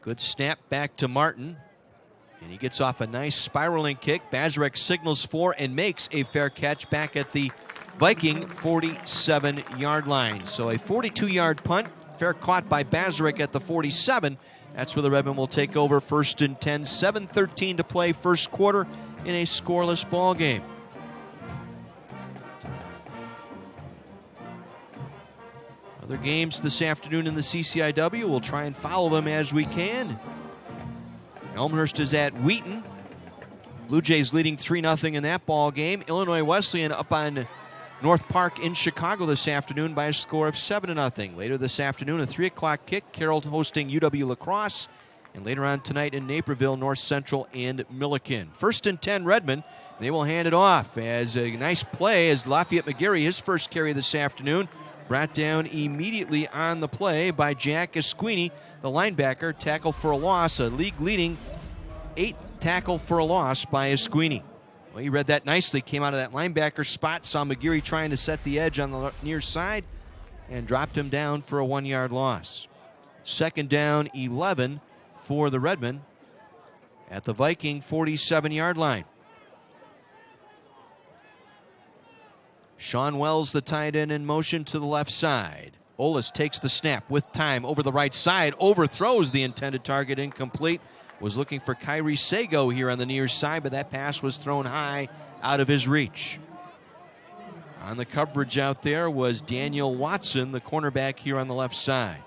Good snap back to Martin. And he gets off a nice spiraling kick. Bazarek signals for and makes a fair catch back at the Viking 47-yard line. So a 42-yard punt, fair caught by Bazarek at the 47. That's where the Redmen will take over 1st and 10. 7:13 to play first quarter in a scoreless ball game. Other games this afternoon in the CCIW, we'll try and follow them as we can. Elmhurst is at Wheaton. Blue Jays leading 3-0 in that ball game. Illinois Wesleyan up on North Park in Chicago this afternoon by a score of 7-0. Later this afternoon, a 3 o'clock kick, Carroll hosting UW La Crosse. And later on tonight in Naperville, North Central and Milliken. 1st and 10 Redmen. They will hand it off as a nice play as Lafayette McGarry, his first carry this afternoon, brought down immediately on the play by Jack Esquini, the linebacker. Tackle for a loss, a league-leading 8 tackle for a loss by Esquini. Well, he read that nicely, came out of that linebacker spot, saw McGarry trying to set the edge on the near side, and dropped him down for a 1-yard loss. 2nd down, 11 for the Redmen at the Viking 47-yard line. Sean Wells, the tight end, in motion to the left side. Olis takes the snap with time over the right side, overthrows the intended target, incomplete. Was looking for Kyrie Sago here on the near side, but that pass was thrown high out of his reach. On the coverage out there was Daniel Watson, the cornerback here on the left side.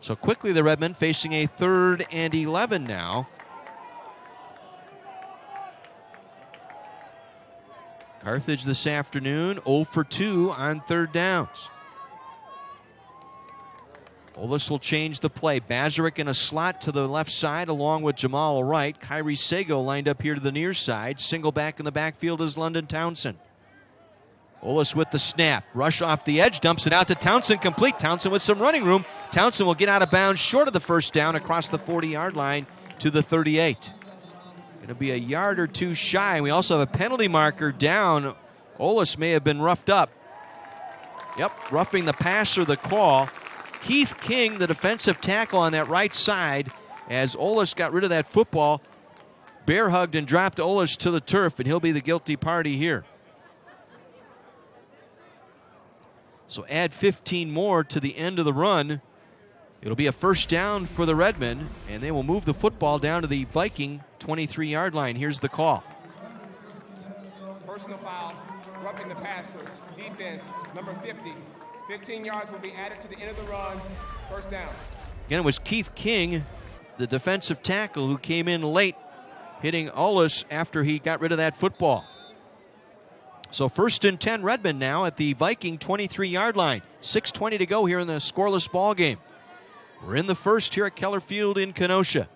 So quickly the Redmen facing a 3rd and 11 now. Carthage this afternoon 0 for 2 on 3rd downs. Olis will change the play. Bazarek in a slot to the left side along with Jamal Wright. Kyrie Sago lined up here to the near side. Single back in the backfield is London Townsend. Olis with the snap. Rush off the edge. Dumps it out to Townsend. Complete. Townsend with some running room. Townsend will get out of bounds short of the 1st down across the 40-yard line to the 38. Going to be a yard or 2 shy. We also have a penalty marker down. Olis may have been roughed up. Yep, roughing the passer, the call. Keith King, the defensive tackle on that right side, as Olis got rid of that football, bear hugged and dropped Olis to the turf, and he'll be the guilty party here. So add 15 more to the end of the run. It'll be a 1st down for the Redmen, and they will move the football down to the Viking 23-yard line. Here's the call. Personal foul, roughing the passer, defense, number 50. 15 yards will be added to the end of the run. 1st down. Again, it was Keith King, the defensive tackle, who came in late, hitting Olis after he got rid of that football. So 1st and 10 Redmen now at the Viking 23-yard line. 6:20 to go here in the scoreless ball game. We're in the 1st here at Keller Field in Kenosha.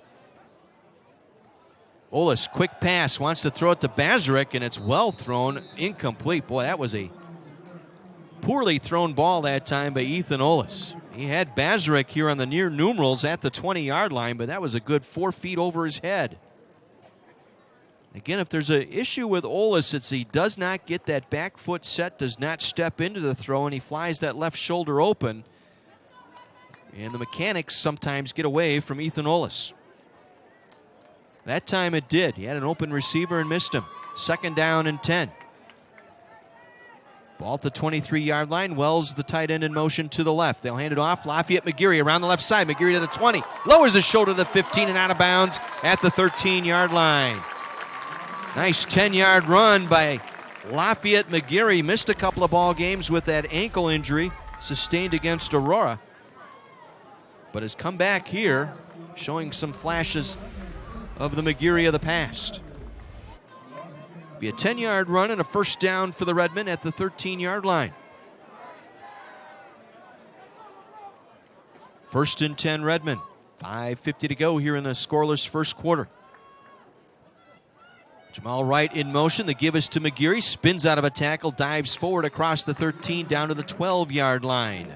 Olis, quick pass, wants to throw it to Bazarek, and it's well thrown, incomplete. Boy, that was a poorly thrown ball that time by Ethan Olis. He had Bazarek here on the near numerals at the 20-yard line, but that was a good 4 feet over his head. Again, if there's an issue with Olis, it's he does not get that back foot set, does not step into the throw, and he flies that left shoulder open. And the mechanics sometimes get away from Ethan Olis. That time it did. He had an open receiver and missed him. 2nd down and 10. Ball at the 23-yard line. Wells, the tight end, in motion to the left. They'll hand it off. Lafayette McGarry around the left side. McGarry to the 20. Lowers his shoulder to the 15 and out of bounds at the 13-yard line. Nice 10-yard run by Lafayette McGarry missed a couple of ball games with that ankle injury sustained against Aurora, but has come back here, showing some flashes of the McGarry of the past. Be a 10-yard run and a first down for the Redmen at the 13-yard line. 1st and 10 Redmen. 5:50 to go here in the scoreless first quarter. Jamal Wright in motion. The give is to McGarry. Spins out of a tackle. Dives forward across the 13 down to the 12-yard line.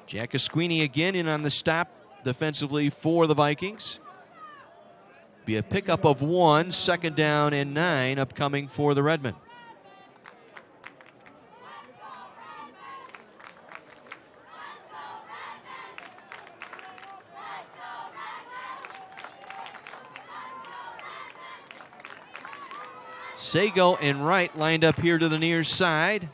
Jack Esquini again in on the stop defensively for the Vikings. Be a pickup of 1. 2nd down and 9 upcoming for the Redmen. Sago and Wright lined up here to the near side.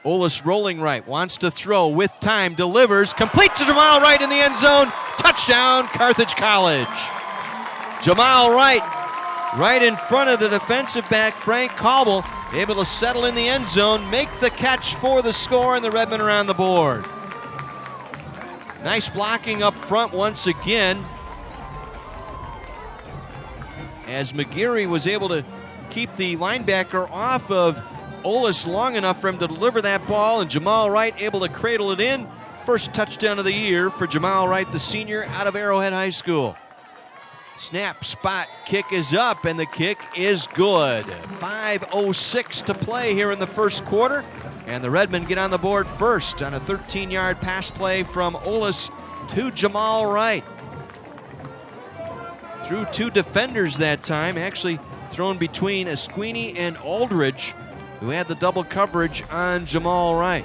Olis rolling right, wants to throw with time, delivers, complete to Jamal Wright in the end zone. Touchdown, Carthage College. Jamal Wright, right in front of the defensive back, Frank Cauble, able to settle in the end zone, make the catch for the score, and the Redmen are on the board. Nice blocking up front once again, as McGarry was able to keep the linebacker off of Olis long enough for him to deliver that ball, and Jamal Wright able to cradle it in. First touchdown of the year for Jamal Wright, the senior out of Arrowhead High School. Snap, spot, kick is up, and the kick is good. 5:06 to play here in the first quarter, and the Redmen get on the board first on a 13-yard pass play from Olis to Jamal Wright. Through 2 defenders that time, actually thrown between Esquini and Aldridge, who had the double coverage on Jamal Wright.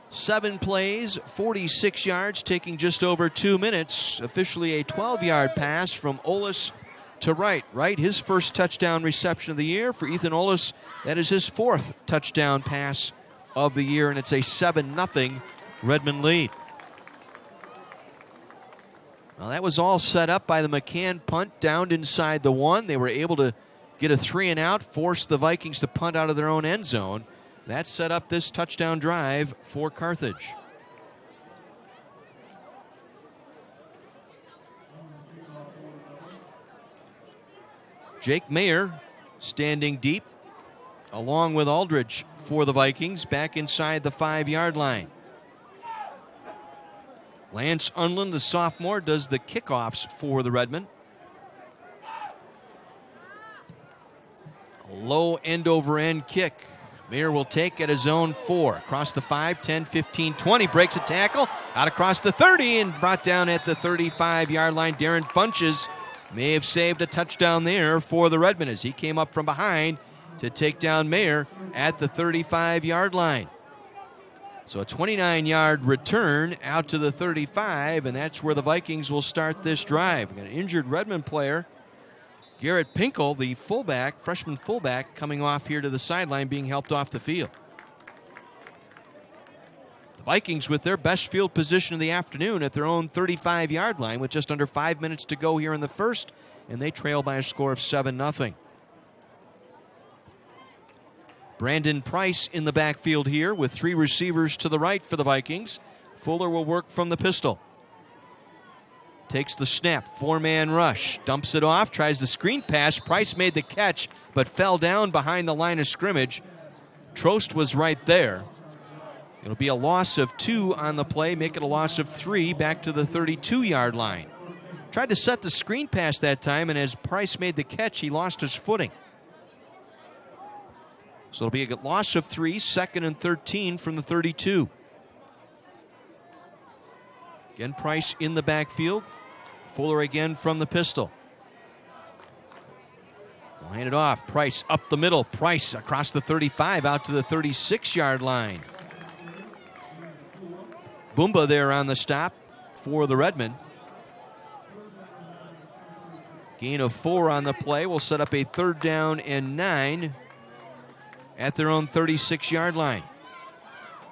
Seven plays, 46 yards, taking just over 2 minutes. Officially a 12-yard pass from Olis to Wright. Wright, his first touchdown reception of the year. For Ethan Olis, that is his 4th touchdown pass of the year, and it's a 7-0 Redmen lead. Well, that was all set up by the McCann punt down inside the 1. They were able to get a 3-and-out, force the Vikings to punt out of their own end zone. That set up this touchdown drive for Carthage. Jake Mayer standing deep along with Aldridge for the Vikings back inside the 5-yard line. Lance Unland, the sophomore, does the kickoffs for the Redmen. A low end-over-end kick. Mayer will take at his own 4. Across the 5, 10, 15, 20. Breaks a tackle. Out across the 30 and brought down at the 35-yard line. Darren Funches may have saved a touchdown there for the Redmen as he came up from behind to take down Mayer at the 35-yard line. So a 29-yard return out to the 35, and that's where the Vikings will start this drive. We've got an injured Redmen player, Garrett Pinkel, the fullback, freshman fullback, coming off here to the sideline, being helped off the field. The Vikings with their best field position of the afternoon at their own 35-yard line with just under 5 minutes to go here in the first, and they trail by a score of 7-0. Brandon Price in the backfield here with 3 receivers to the right for the Vikings. Fuller will work from the pistol. Takes the snap, 4-man rush, dumps it off, tries the screen pass. Price made the catch, but fell down behind the line of scrimmage. Trost was right there. It'll be a loss of 2 on the play, make it a loss of 3 back to the 32-yard line. Tried to set the screen pass that time, and as Price made the catch, he lost his footing. So it'll be a loss of 3, 2nd and 13 from the 32. Again, Price in the backfield. Fuller again from the pistol. We'll hand it off. Price up the middle. Price across the 35 out to the 36-yard line. Boomba there on the stop for the Redmen. Gain of 4 on the play will set up a 3rd down and 9 at their own 36-yard line.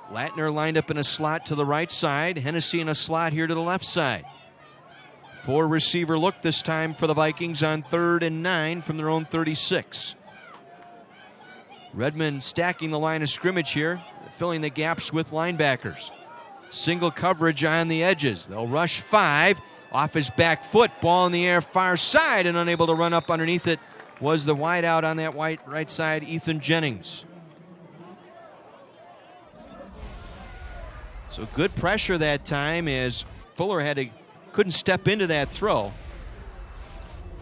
Latner lined up in a slot to the right side. Hennessy in a slot here to the left side. Four-receiver look this time for the Vikings on 3rd and 9 from their own 36. Redmond stacking the line of scrimmage here, filling the gaps with linebackers. Single coverage on the edges. They'll rush 5. Off his back foot, ball in the air, far side, and unable to run up underneath it was the wideout on that right side, Ethan Jennings. So good pressure that time as Fuller couldn't step into that throw.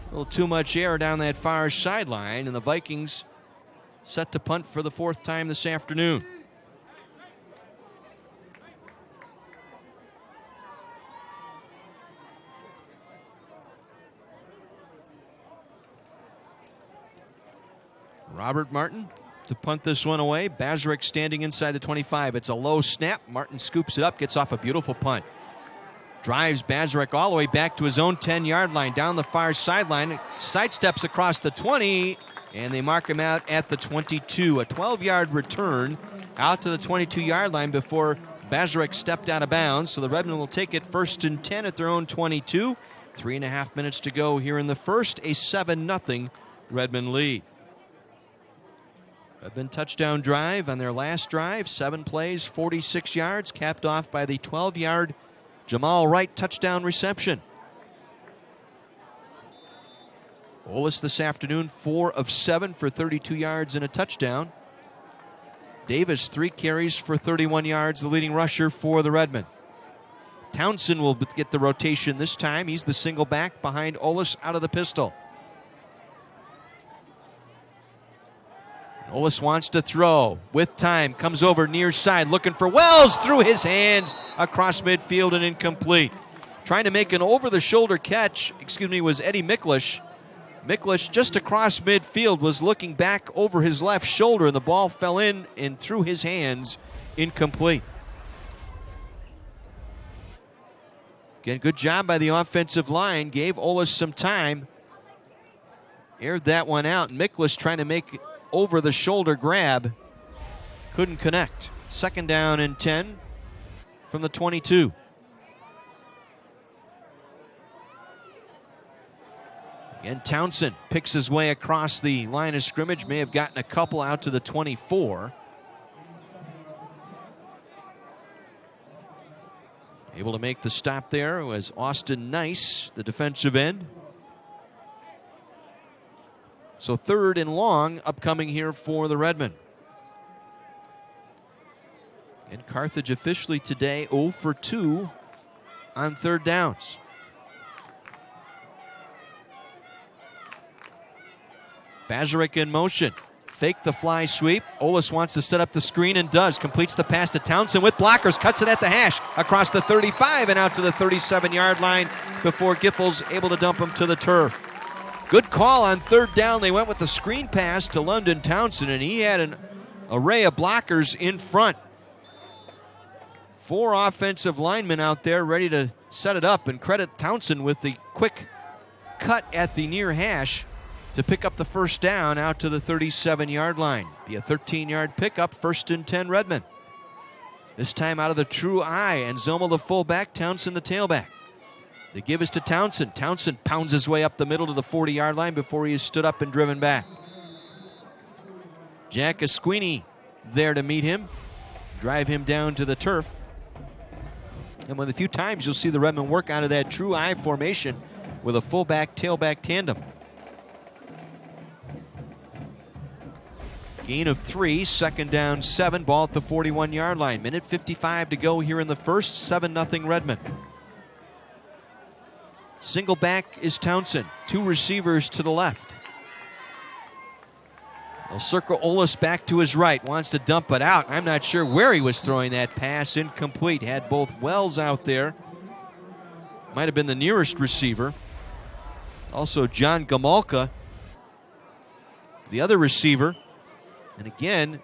A little too much air down that far sideline, and the Vikings set to punt for the 4th time this afternoon. Robert Martin to punt this one away. Bazarek standing inside the 25. It's a low snap. Martin scoops it up, gets off a beautiful punt. Drives Bazarek all the way back to his own 10-yard line, down the far sideline, sidesteps across the 20, and they mark him out at the 22. A 12-yard return out to the 22-yard line before Bazarek stepped out of bounds. So the Redmen will take it 1st and 10 at their own 22. 3.5 minutes to go here in the first. A 7-0 Redmond lead. Redmond touchdown drive on their last drive. 7 plays, 46 yards, capped off by the 12-yard Jamal Wright touchdown reception. Olis this afternoon, 4 of 7 for 32 yards and a touchdown. Davis, 3 carries for 31 yards, the leading rusher for the Redmen. Townsend will get the rotation this time. He's the single back behind Olis out of the pistol. Olis wants to throw with time, comes over near side, looking for Wells, through his hands across midfield and incomplete. Trying to make an over-the-shoulder catch, was Eddie Miklish. Miklish, just across midfield, was looking back over his left shoulder, and the ball fell in and through his hands, incomplete. Again, good job by the offensive line, gave Olis some time. Aired that one out. Miklish trying to make over-the-shoulder grab. Couldn't connect. 2nd down and 10 from the 22. Again, Townsend picks his way across the line of scrimmage. May have gotten a couple out to the 24. Able to make the stop there was Austin Nice, the defensive end. So 3rd and long upcoming here for the Redmen. And Carthage officially today 0 for 2 on 3rd downs. Bazarek in motion. Fake the fly sweep. Olis wants to set up the screen and does. Completes the pass to Townsend with blockers. Cuts it at the hash across the 35 and out to the 37-yard line before Giffords able to dump him to the turf. Good call on 3rd down. They went with the screen pass to London Townsend, and he had an array of blockers in front. 4 offensive linemen out there ready to set it up, and credit Townsend with the quick cut at the near hash to pick up the 1st down out to the 37-yard line. Be a 13-yard pickup, 1st and 10 Redmen. This time out of the true eye, and Zommel the fullback, Townsend the tailback. The give is to Townsend. Townsend pounds his way up the middle to the 40-yard line before he is stood up and driven back. Jack Esquini there to meet him, drive him down to the turf. And with a few times you'll see the Redmen work out of that true eye formation with a fullback-tailback tandem. Gain of 3, 2nd down 7, ball at the 41-yard line. Minute 55 to go here in the first, 7-0 Redmen. Single back is Townsend. 2 receivers to the left. They'll circle Olis back to his right. Wants to dump it out. I'm not sure where he was throwing that pass. Incomplete. Had both Wells out there. Might have been the nearest receiver. Also John Gamalka, the other receiver. And again,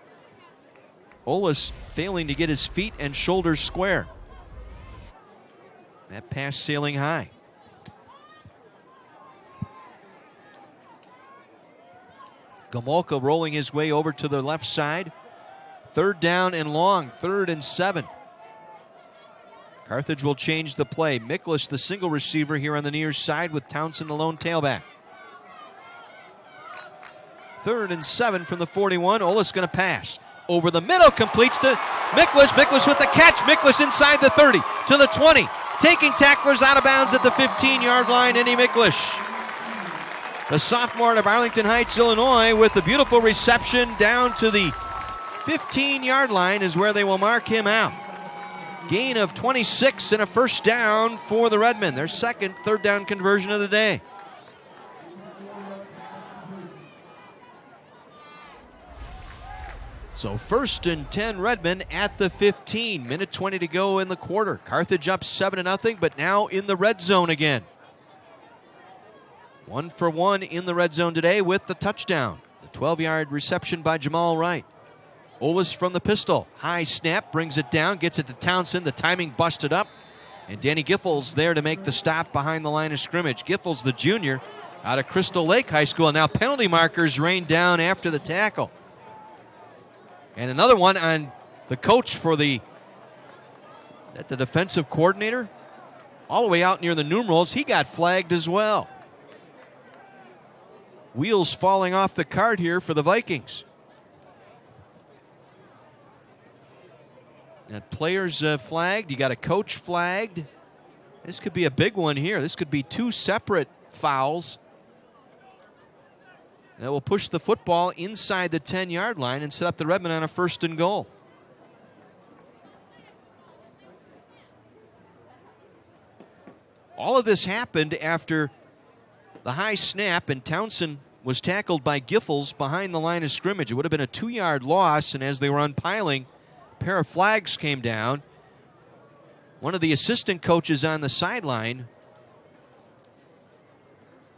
Olis failing to get his feet and shoulders square. That pass sailing high. Gamalka rolling his way over to the left side. 3rd down and long, 3rd and 7. Carthage will change the play. Miklish, the single receiver here on the near side with Townsend, the lone tailback. 3rd and 7 from the 41. Ola's going to pass. Over the middle, completes to Miklish. Miklish with the catch. Miklish inside the 30 to the 20. Taking tacklers out of bounds at the 15-yard line, Eddie Miklish. The sophomore out of Arlington Heights, Illinois, with the beautiful reception down to the 15-yard line is where they will mark him out. Gain of 26 and a first down for the Redmen. Their second third down conversion of the day. So 1st and 10 Redmen at the 15. Minute 20 to go in the quarter. Carthage up 7-0, but now in the red zone again. 1 for 1 in the red zone today with the touchdown. The 12-yard reception by Jamal Wright. Ola's from the pistol. High snap, brings it down, gets it to Townsend. The timing busted up. And Danny Giffords there to make the stop behind the line of scrimmage. Giffords, the junior, out of Crystal Lake High School. Now penalty markers rain down after the tackle. And another one on the coach for the defensive coordinator. All the way out near the numerals, he got flagged as well. Wheels falling off the cart here for the Vikings. Got players flagged. You got a coach flagged. This could be a big one here. This could be 2 separate fouls. That will push the football inside the 10-yard line and set up the Redmen on a 1st and goal. All of this happened after the high snap, and Townsend was tackled by Giffords behind the line of scrimmage. It would have been a 2-yard loss, and as they were unpiling, a pair of flags came down. One of the assistant coaches on the sideline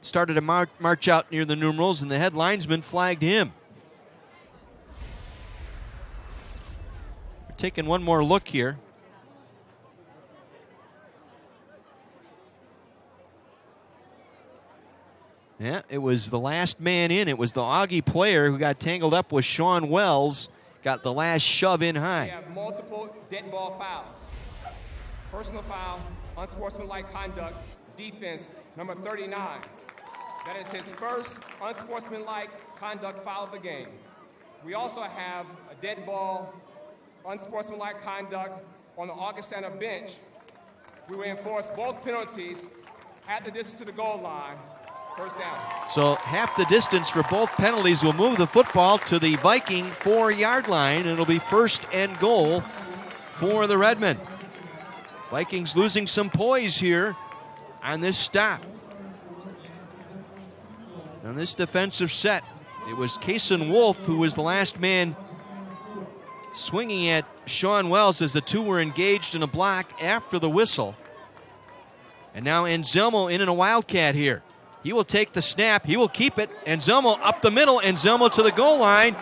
started to march out near the numerals, and the head linesman flagged him. We're taking one more look here. Yeah, it was the last man in. It was the Augie player who got tangled up with Sean Wells, got the last shove in high. We have multiple dead ball fouls. Personal foul, unsportsmanlike conduct, defense, number 39. That is his first unsportsmanlike conduct foul of the game. We also have a dead ball, unsportsmanlike conduct on the Augustana bench. We will enforce both penalties at the distance to the goal line. First down. So half the distance for both penalties will move the football to the Viking 4-yard line, and it'll be 1st and goal for the Redmen. Vikings losing some poise here on this stop. On this defensive set, it was Kason Wolf who was the last man swinging at Sean Wells as the two were engaged in a block after the whistle. And now Anselmo in a wildcat here. He will take the snap. He will keep it. Anselmo up the middle. Anselmo to the goal line.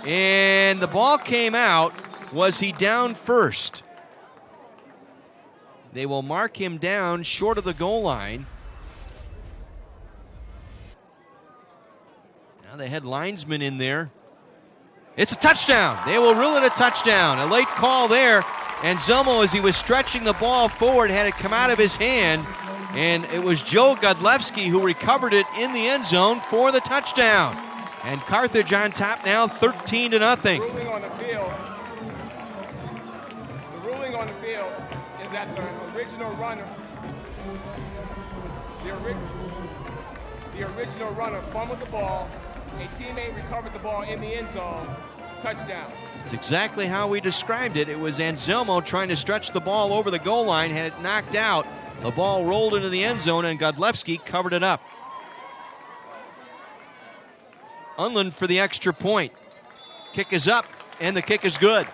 And the ball came out. Was he down first? They will mark him down short of the goal line. Now they had linesmen in there. It's a touchdown. They will rule it a touchdown. A late call there. Anselmo, as he was stretching the ball forward, had it come out of his hand. And it was Joe Godlewski who recovered it in the end zone for the touchdown. And Carthage on top now, 13-0. The ruling on the field is that the original runner, the original runner fumbled the ball. A teammate recovered the ball in the end zone. Touchdown. It's exactly how we described it. It was Anselmo trying to stretch the ball over the goal line, had it knocked out. The ball rolled into the end zone, and Godlewski covered it up. Unland for the extra point. Kick is up, and the kick is good.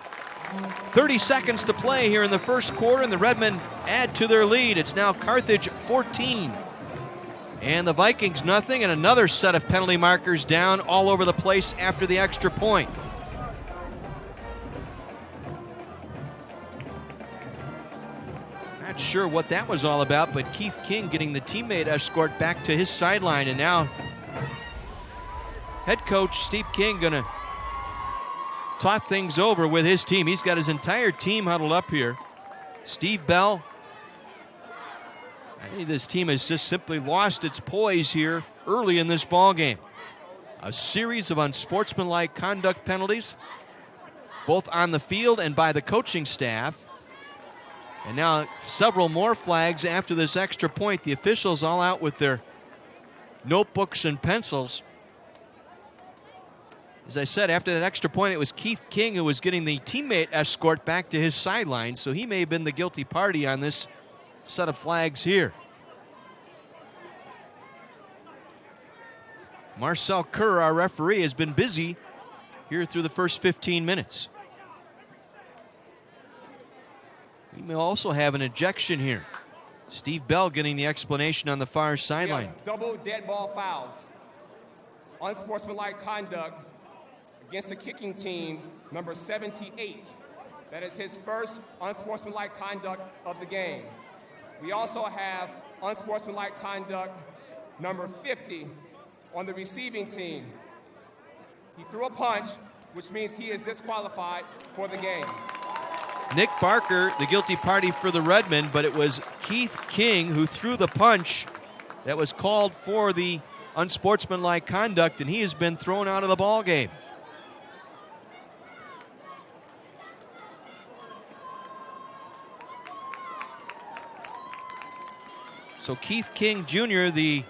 30 seconds to play here in the first quarter, and the Redmen add to their lead. It's now Carthage 14. And the Vikings nothing, and another set of penalty markers down all over the place after the extra point. Not sure what that was all about, but Keith King getting the teammate escort back to his sideline, and now head coach Steve King going to talk things over with his team. He's got his entire team huddled up here. Steve Bell, I think this team has just simply lost its poise here early in this ball game. A series of unsportsmanlike conduct penalties, both on the field and by the coaching staff. And now several more flags after this extra point. The officials all out with their notebooks and pencils. As I said, after that extra point, it was Keith King who was getting the teammate escort back to his sideline, so he may have been the guilty party on this set of flags here. Marcel Kerr, our referee, has been busy here through the first 15 minutes. We may also have an ejection here. Steve Bell getting the explanation on the far sideline. Double dead ball fouls. Unsportsmanlike conduct against the kicking team, number 78. That is his first unsportsmanlike conduct of the game. We also have unsportsmanlike conduct number 50 on the receiving team. He threw a punch, which means he is disqualified for the game. Nick Barker, the guilty party for the Redmen, but it was Keith King who threw the punch that was called for the unsportsmanlike conduct, and he has been thrown out of the ball game. So Keith King Jr., the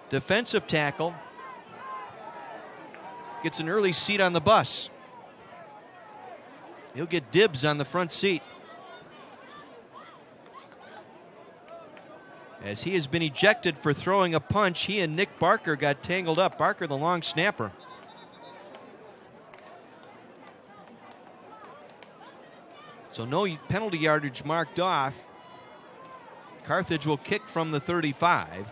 defensive tackle, gets an early seat on the bus. He'll get dibs on the front seat, as he has been ejected for throwing a punch. He and Nick Barker got tangled up. Barker, the long snapper. So no penalty yardage marked off. Carthage will kick from the 35.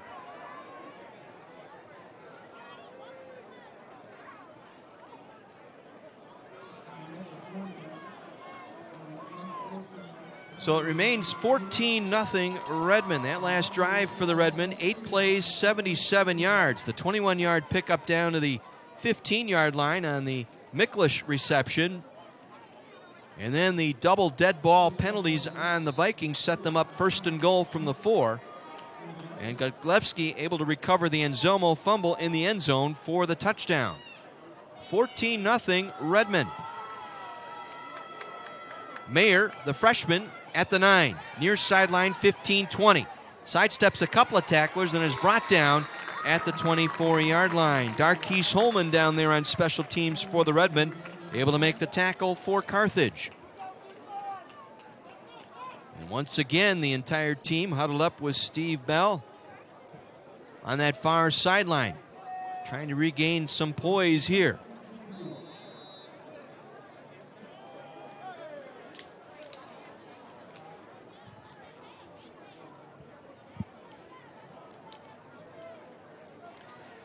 So it remains 14-0 Redmen. That last drive for the Redmen, 8 plays, 77 yards. The 21-yard pickup down to the 15-yard line on the Miklish reception. And then the double dead ball penalties on the Vikings set them up 1st and goal from the 4. And Godlewski able to recover the Anselmo fumble in the end zone for the touchdown. 14-0 Redmen. Mayer, the freshman, at the 9. Near sideline 15-20. Sidesteps a couple of tacklers and is brought down at the 24-yard line. Darkeese Holman down there on special teams for the Redmen, able to make the tackle for Carthage. And once again, the entire team huddled up with Steve Bell on that far sideline, trying to regain some poise here.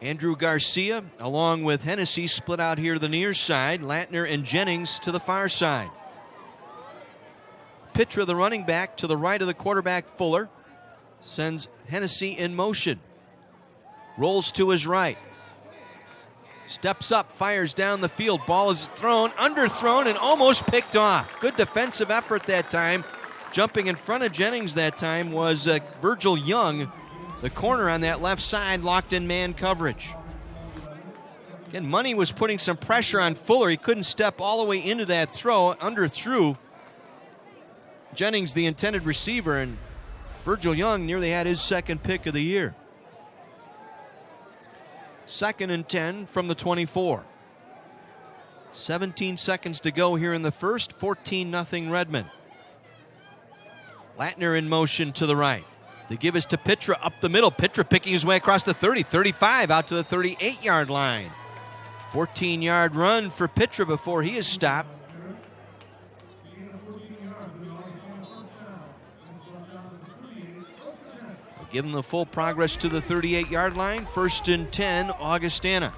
Andrew Garcia, along with Hennessy, split out here to the near side. Lantner and Jennings to the far side. Pitra, the running back, to the right of the quarterback, Fuller, sends Hennessy in motion. Rolls to his right. Steps up, fires down the field. Ball is thrown, underthrown, and almost picked off. Good defensive effort that time. Jumping in front of Jennings that time was Virgil Young. The corner on that left side locked in man coverage. Again, Money was putting some pressure on Fuller. He couldn't step all the way into that throw, underthrew Jennings, the intended receiver, and Virgil Young nearly had his second pick of the year. 2nd and 10 from the 24. 17 seconds to go here in the first. 14-0 Redmen. Lantner in motion to the right. The give is to Pitra up the middle. Pitra picking his way across the 30, 35, out to the 38-yard line. 14-yard run for Pitra before he is stopped. Give him the full progress to the 38-yard line. 1st and 10, Augustana.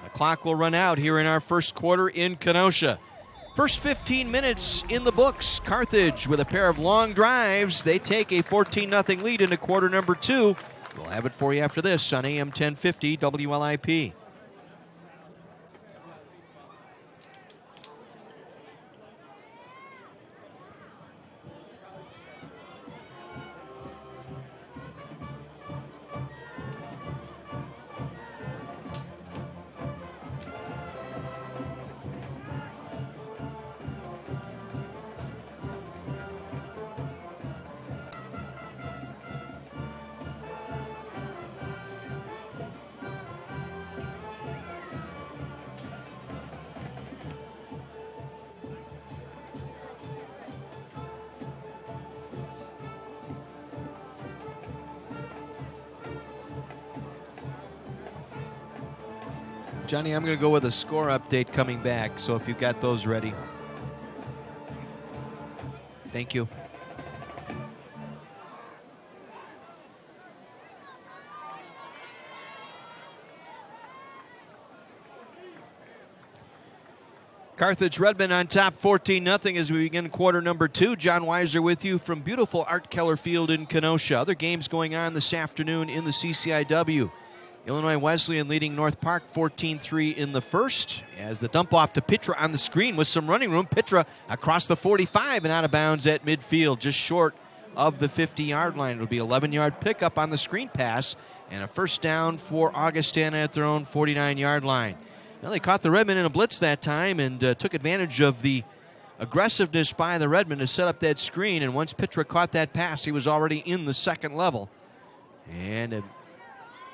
The clock will run out here in our first quarter in Kenosha. First 15 minutes in the books. Carthage with a pair of long drives. They take a 14-0 lead into quarter number 2. We'll have it for you after this on AM 1050 WLIP. Johnny, I'm going to go with a score update coming back, so if you've got those ready. Thank you. Carthage Redmond on top 14-0 as we begin quarter number 2. John Weiser with you from beautiful Art Keller Field in Kenosha. Other games going on this afternoon in the CCIW. Illinois Wesleyan leading North Park 14-3 in the first. As the dump off to Pitra on the screen with some running room. Pitra across the 45 and out of bounds at midfield, just short of the 50-yard line. It'll be 11-yard pickup on the screen pass and a first down for Augustana at their own 49-yard line. Well, they caught the Redmen in a blitz that time and took advantage of the aggressiveness by the Redmen to set up that screen. And once Pitra caught that pass, he was already in the second level. And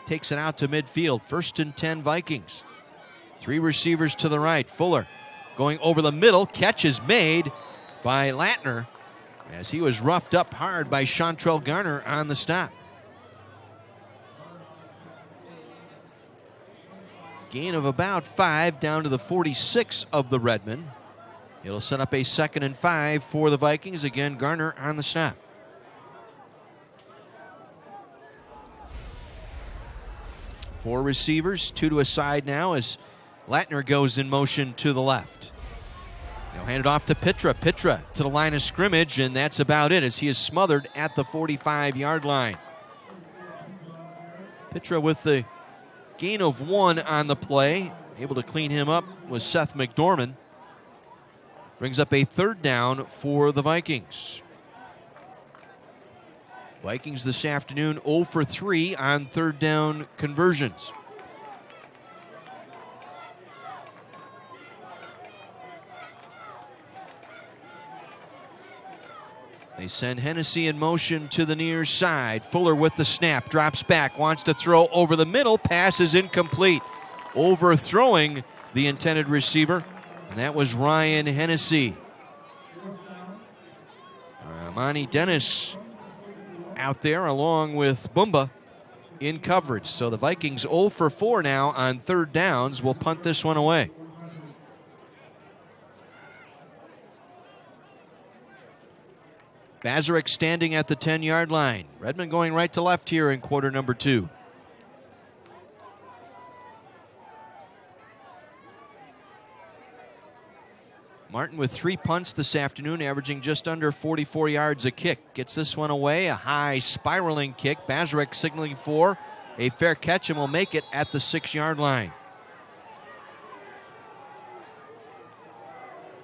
takes it out to midfield. 1st and 10 Vikings. 3 receivers to the right. Fuller going over the middle. Catch is made by Latner as he was roughed up hard by Chantrell Garner on the stop. Gain of about 5 down to the 46 of the Redmen. It'll set up a 2nd and 5 for the Vikings. Again, Garner on the snap. Four receivers, 2 to a side now as Latner goes in motion to the left. They'll hand it off to Pitra. Pitra to the line of scrimmage, and that's about it as he is smothered at the 45-yard line. Pitra with the gain of 1 on the play. Able to clean him up was Seth McDormand. Brings up a 3rd down for the Vikings. Vikings this afternoon 0 for 3 on 3rd down conversions. They send Hennessy in motion to the near side. Fuller with the snap, drops back, wants to throw over the middle. Pass is incomplete. Overthrowing the intended receiver, and that was Ryan Hennessy. Armani Dennis out there along with Bumba in coverage. So the Vikings 0 for 4 now on 3rd downs. Will punt this one away. Bazarek standing at the 10-yard line. Redmond going right to left here in quarter number 2. Martin with 3 punts this afternoon, averaging just under 44 yards a kick. Gets this one away, a high spiraling kick. Bazarek signaling for a fair catch and will make it at the 6-yard line.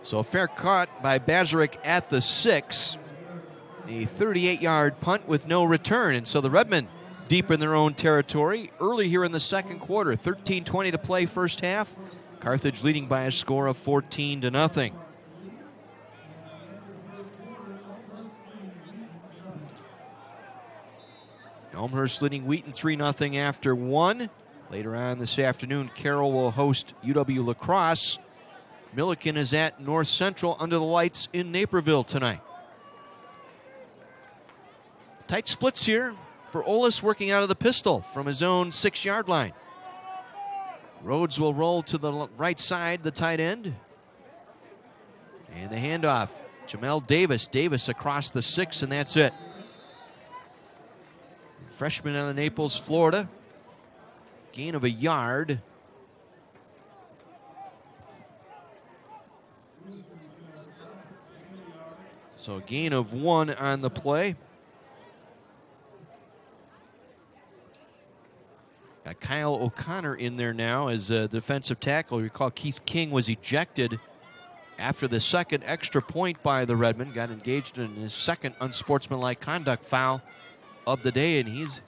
So a fair caught by Bazarek at the 6. A 38-yard punt with no return. And so the Redmen deep in their own territory early here in the second quarter. 13:20 to play first half. Carthage leading by a score of 14-0. Elmhurst leading Wheaton 3-0 after 1. Later on this afternoon, Carroll will host UW La Crosse. Milliken is at North Central under the lights in Naperville tonight. Tight splits here for Olis working out of the pistol from his own 6-yard line. Rhodes will roll to the right side, the tight end. And the handoff, Jamel Davis. Davis across the 6, and that's it. Freshman out of Naples, Florida. Gain of a yard. So a gain of 1 on the play. Got Kyle O'Connor in there now as a defensive tackle. Recall Keith King was ejected after the second extra point by the Redmen. Got engaged in his second unsportsmanlike conduct foul of the day, and he's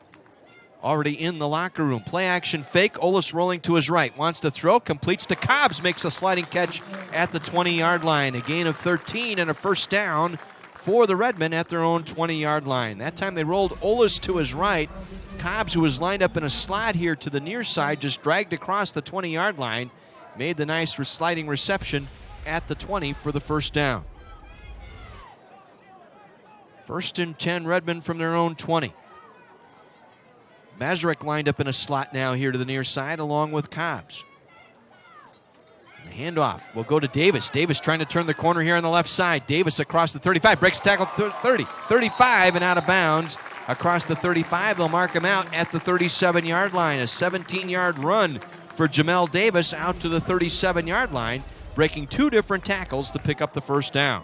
already in the locker room. Play action fake. Olis rolling to his right. Wants to throw. Completes to Cobbs. Makes a sliding catch at the 20-yard line. A gain of 13 and a first down for the Redmen at their own 20-yard line. That time they rolled Olis to his right. Cobbs, who was lined up in a slot here to the near side, just dragged across the 20-yard line. Made the nice sliding reception at the 20 for the first down. 1st and 10 Redmen from their own 20. Bazarek lined up in a slot now here to the near side along with Cobbs. The handoff will go to Davis. Davis trying to turn the corner here on the left side. Davis across the 35, breaks tackle 30, 35 and out of bounds. Across the 35, they'll mark him out at the 37-yard line. A 17-yard run for Jamel Davis out to the 37-yard line, breaking 2 different tackles to pick up the first down.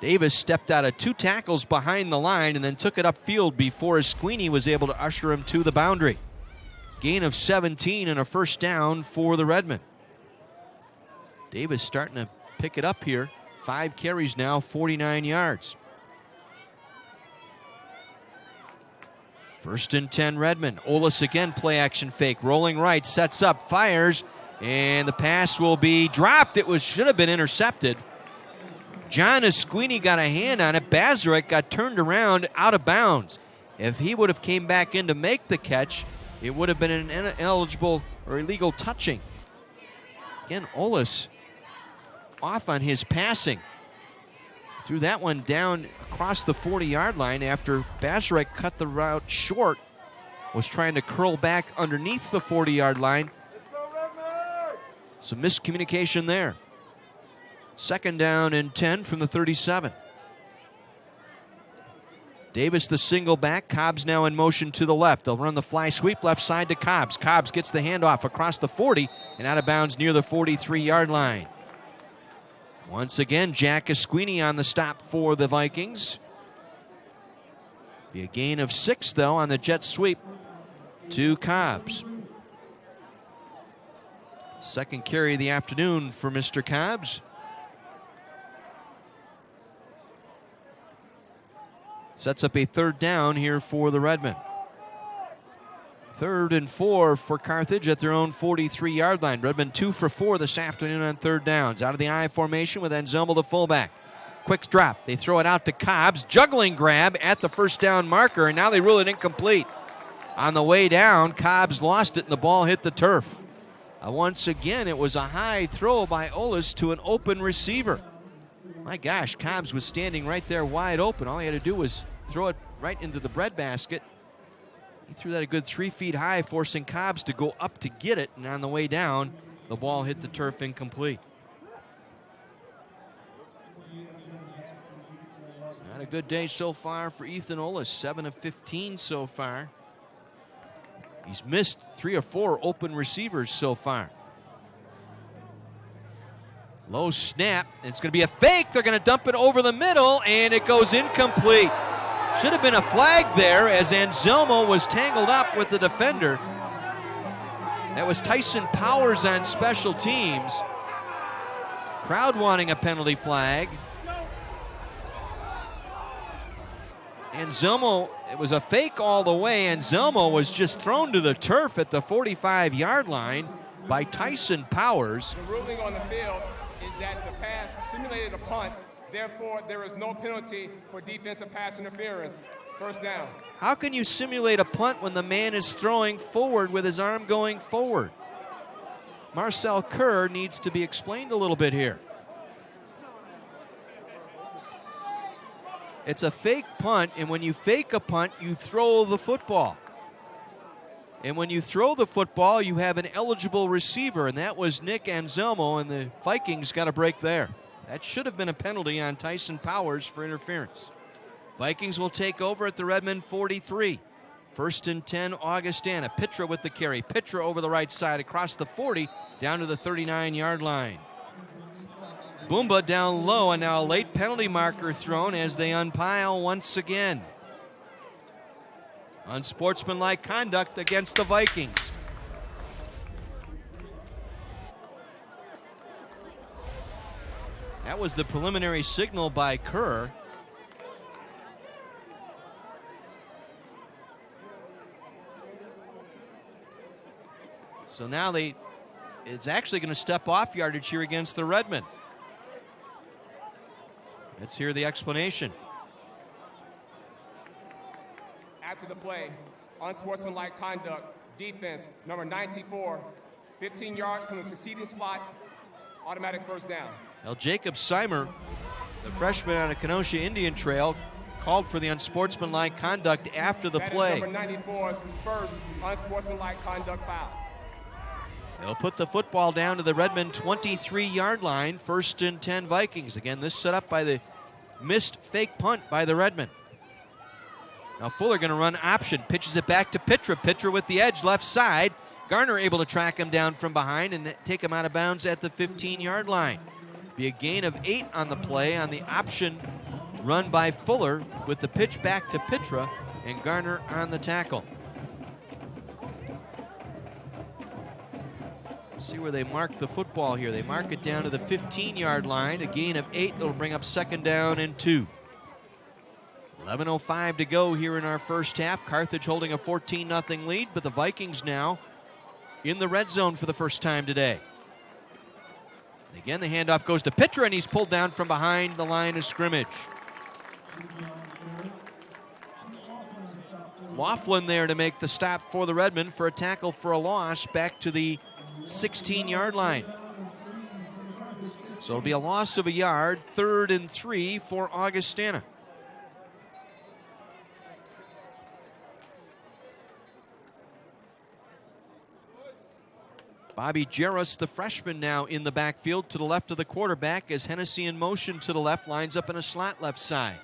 Davis stepped out of 2 tackles behind the line and then took it upfield before Sweeney was able to usher him to the boundary. Gain of 17 and a first down for the Redmen. Davis starting to pick it up here. 5 carries now, 49 yards. First and 10 Redmen. Olis again, play action fake. Rolling right, sets up, fires, and the pass will be dropped. It should have been intercepted. John Esquini got a hand on it. Bazarek got turned around out of bounds. If he would have came back in to make the catch, it would have been an ineligible or illegal touching. Again, Olis off on his passing. Threw that one down across the 40-yard line after Bazarek cut the route short. Was trying to curl back underneath the 40-yard line. Some miscommunication there. Second down and 10 from the 37. Davis the single back. Cobbs now in motion to the left. They'll run the fly sweep left side to Cobbs. Cobbs gets the handoff across the 40 and out of bounds near the 43-yard line. Once again, Jack Esquini on the stop for the Vikings. Be a gain of 6, though, on the jet sweep to Cobbs. Second carry of the afternoon for Mr. Cobbs. Sets up a third down here for the Redmen. 3rd and 4 for Carthage at their own 43-yard line. Redmen 2 for 4 this afternoon on third downs. Out of the I formation with Anselmo the fullback. Quick drop. They throw it out to Cobbs. Juggling grab at the first down marker, and now they rule it incomplete. On the way down, Cobbs lost it, and the ball hit the turf. Once again, it was a high throw by Olis to an open receiver. My gosh, Cobbs was standing right there wide open. All he had to do was throw it right into the breadbasket. He threw that a good 3 feet high, forcing Cobbs to go up to get it. And on the way down, the ball hit the turf incomplete. Not a good day so far for Ethan Olis. 7 of 15 so far. He's missed 3 or 4 open receivers so far. Low snap. It's going to be a fake. They're going to dump it over the middle, and it goes incomplete. Should have been a flag there as Anselmo was tangled up with the defender. That was Tyson Powers on special teams. Crowd wanting a penalty flag. Anselmo, it was a fake all the way. Anselmo was just thrown to the turf at the 45-yard line by Tyson Powers. The ruling on the field is that the pass simulated a punt. Therefore, there is no penalty for defensive pass interference. First down. How can you simulate a punt when the man is throwing forward with his arm going forward? Marcel Kerr needs to be explained a little bit here. It's a fake punt, and when you fake a punt, you throw the football. And when you throw the football, you have an eligible receiver, and that was Nick Anselmo, and the Vikings got a break there. That should have been a penalty on Tyson Powers for interference. Vikings will take over at the Redmen 43. 1st and 10, Augustana. Pitra with the carry. Pitra over the right side across the 40 down to the 39-yard line. Boomba down low, and now a late penalty marker thrown as they unpile once again. Unsportsmanlike conduct against the Vikings. That was the preliminary signal by Kerr. So now it's actually going to step off yardage here against the Redmen. Let's hear the explanation. After the play, unsportsmanlike conduct, defense, number 94, 15 yards from the succeeding spot, automatic first down. Well, Jacob Seimer, the freshman on a Kenosha Indian Trail, called for the unsportsmanlike conduct after the play. That is number 94's first unsportsmanlike conduct foul. They'll put the football down to the Redmond 23-yard line, 1st and 10 Vikings. Again, this set up by the missed fake punt by the Redmond. Now Fuller going to run option, pitches it back to Pitra. Pitra with the edge, left side. Garner able to track him down from behind and take him out of bounds at the 15-yard line. Be a gain of 8 on the play on the option run by Fuller with the pitch back to Pitra and Garner on the tackle. See where they mark the football here. They mark it down to the 15-yard line. A gain of 8. It'll bring up 2nd down and 2. 11:05 to go here in our first half. Carthage holding a 14-0 lead, but the Vikings now in the red zone for the first time today. And again, the handoff goes to Pitra, and he's pulled down from behind the line of scrimmage. Laughlin there to make the stop for the Redmond for a tackle for a loss back to the 16-yard line. So it'll be a loss of a yard, 3rd and 3 for Augustana. Bobby Jarrus, the freshman, now in the backfield to the left of the quarterback as Hennessy in motion to the left, lines up in a slot left side.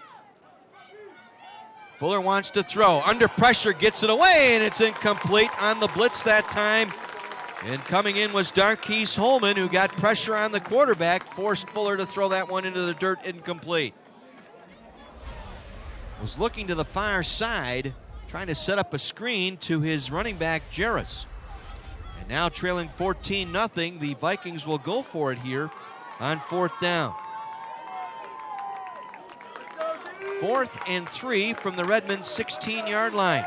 Fuller wants to throw. Under pressure, gets it away, and it's incomplete on the blitz that time. And coming in was Darkeese Holman, who got pressure on the quarterback, forced Fuller to throw that one into the dirt, incomplete. Was looking to the far side, trying to set up a screen to his running back, Jarrus. And now trailing 14-0, the Vikings will go for it here on 4th down. 4th and 3 from the Redmond 16-yard line.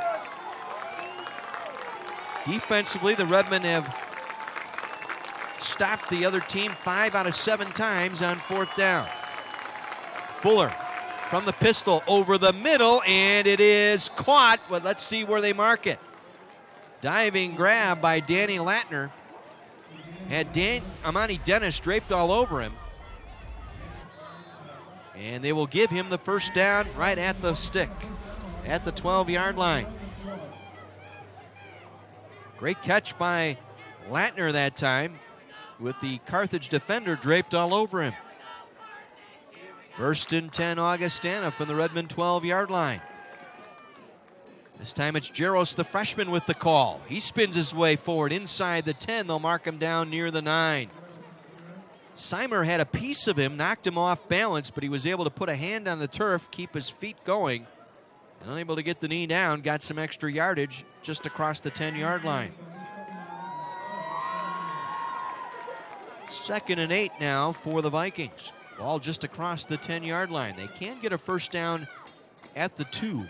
Defensively, the Redmond have stopped the other team 5 out of 7 times on 4th down. Fuller from the pistol over the middle, and it is caught, but let's see where they mark it. Diving grab by Danny Latner. Had Amani Dennis draped all over him. And they will give him the first down right at the stick, at the 12-yard line. Great catch by Latner that time, with the Carthage defender draped all over him. 1st and 10 Augustana from the Redmond 12-yard line. This time it's Jarrus, the freshman, with the call. He spins his way forward inside the 10. They'll mark him down near the 9. Seimer had a piece of him, knocked him off balance, but he was able to put a hand on the turf, keep his feet going. Unable to get the knee down, got some extra yardage just across the 10-yard line. 2nd and 8 now for the Vikings. Ball just across the 10-yard line. They can get a first down at the 2.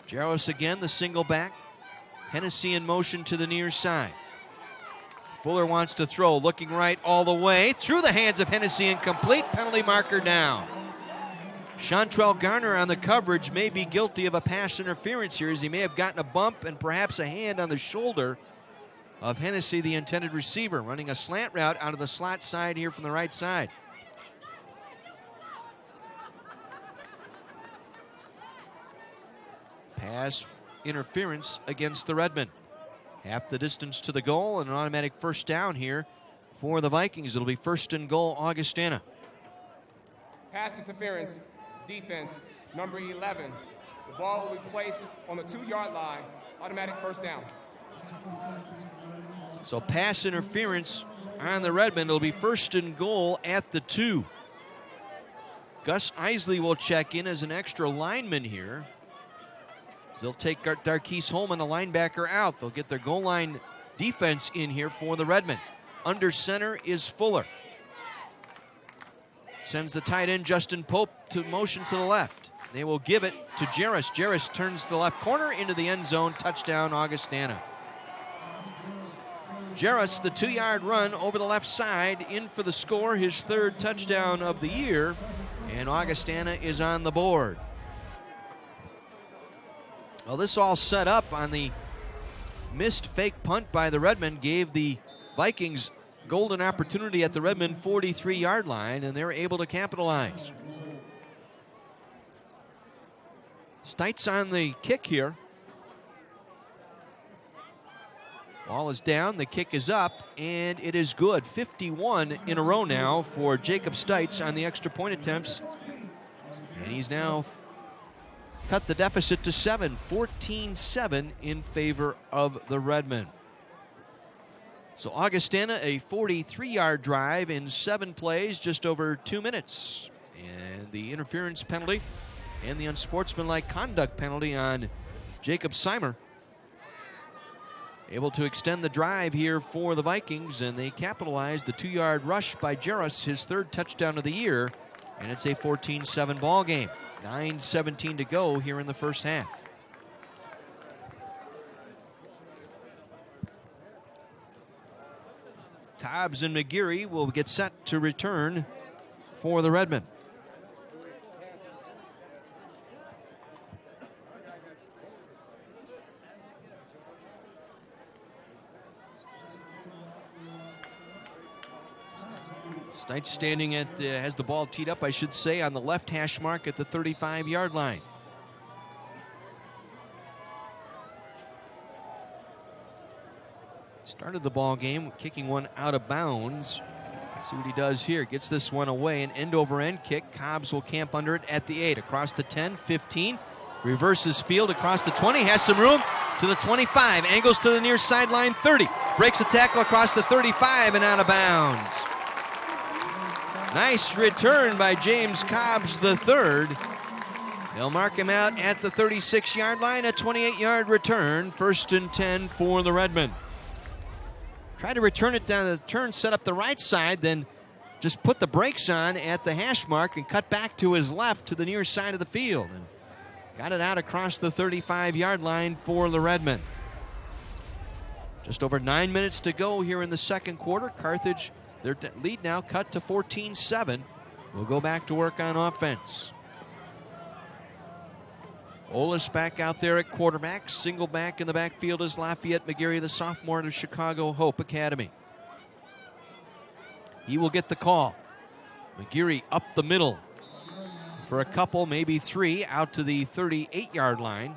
Jarrus again, the single back. Hennessy in motion to the near side. Fuller wants to throw, looking right all the way. Through the hands of Hennessy, incomplete. Penalty marker down. Chantrell Garner on the coverage may be guilty of a pass interference here, as he may have gotten a bump and perhaps a hand on the shoulder of Hennessy, the intended receiver, running a slant route out of the slot side here from the right side. Pass interference against the Redmond. Half the distance to the goal and an automatic first down here for the Vikings. It'll be 1st and goal, Augustana. Pass interference, defense, number 11. The ball will be placed on the 2-yard line, automatic first down. So pass interference on the Redmond. It'll be 1st and goal at the 2. Gus Isley will check in as an extra lineman here. So they'll take Darkeese Holman, a linebacker, out. They'll get their goal line defense in here for the Redmond. Under center is Fuller. Sends the tight end, Justin Pope, to motion to the left. They will give it to Jarrus. Jarrus turns to the left corner into the end zone. Touchdown, Augustana. Jarrus, the 2-yard run over the left side, in for the score, his 3rd touchdown of the year. And Augustana is on the board. Well, this all set up on the missed fake punt by the Redmond, gave the Vikings golden opportunity at the Redmond 43-yard line, and they're able to capitalize. Stites on the kick here. Ball is down, the kick is up, and it is good. 51 in a row now for Jacob Stites on the extra point attempts. And he's now cut the deficit to 7, 14-7 in favor of the Redmen. So Augustana, a 43-yard drive in 7 plays, just over 2 minutes. And the interference penalty and the unsportsmanlike conduct penalty on Jacob Seimer able to extend the drive here for the Vikings, and they capitalized the 2-yard rush by Jarrus, his 3rd touchdown of the year, and it's a 14-7 ball game. 9:17 to go here in the first half. Cobbs and McGeary will get set to return for the Redmen. Stites standing at, has the ball teed up, I should say, on the left hash mark at the 35-yard line. Started the ball game kicking one out of bounds. Let's see what he does here. Gets this one away, an end-over-end kick. Cobbs will camp under it at the 8, across the 10, 15. Reverses field across the 20, has some room to the 25. Angles to the near sideline, 30. Breaks a tackle across the 35 and out of bounds. Nice return by James Cobbs III. They'll mark him out at the 36-yard line, a 28-yard return. 1st and 10 for the Redmen. Try to return it down the turn, set up the right side, then just put the brakes on at the hash mark and cut back to his left to the near side of the field. And got it out across the 35-yard line for the Redmen. Just over 9 minutes to go here in the second quarter. Carthage, their lead now cut to 14-7. We'll go back to work on offense. Olis back out there at quarterback. Single back in the backfield is Lafayette McGeary, the sophomore of Chicago Hope Academy. He will get the call. McGeary up the middle for a couple, maybe 3, out to the 38-yard line.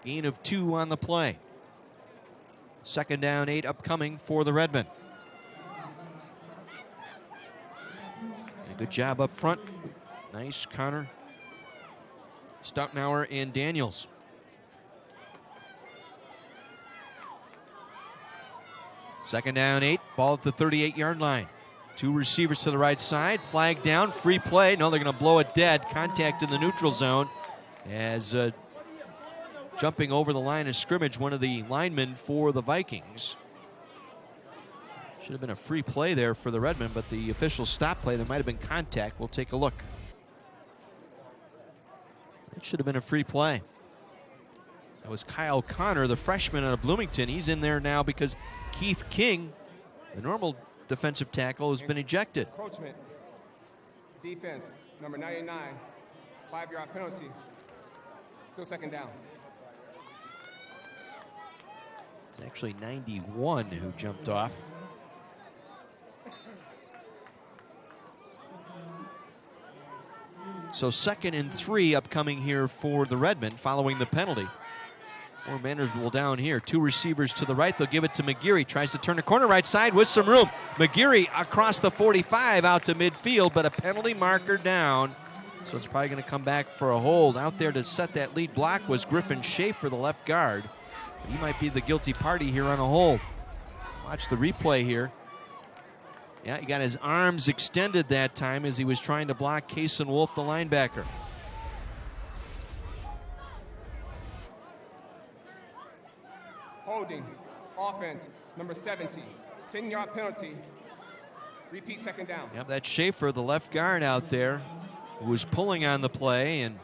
Gain of 2 on the play. 2nd down, 8 upcoming for the Redmen. A good job up front. Nice, Connor, Stoutenauer, and Daniels. Second down, 8. Ball at the 38-yard line. 2 receivers to the right side. Flag down. Free play. No, they're going to blow it dead. Contact in the neutral zone as jumping over the line of scrimmage, one of the linemen for the Vikings. Should have been a free play there for the Redmen, but the official stop play. There might have been contact. We'll take a look. It should have been a free play. That was Kyle Connor, the freshman out of Bloomington. He's in there now because Keith King, the normal defensive tackle, has been ejected. Encroachment. Defense, number 99, 5-yard penalty. Still 2nd down. It's actually 91 who jumped off. So 2nd and 3 upcoming here for the Redmen following the penalty. More Mandersville down here. 2 receivers to the right. They'll give it to McGeary. Tries to turn the corner right side with some room. McGeary across the 45 out to midfield, but a penalty marker down. So it's probably going to come back for a hold. Out there to set that lead block was Griffin Schaefer, the left guard. He might be the guilty party here on a hold. Watch the replay here. Yeah, he got his arms extended that time as he was trying to block Kason Wolf, the linebacker. Holding. Offense, number 70. 10-yard penalty. Repeat 2nd down. Yep, that's Schaefer, the left guard out there, who was pulling on the play and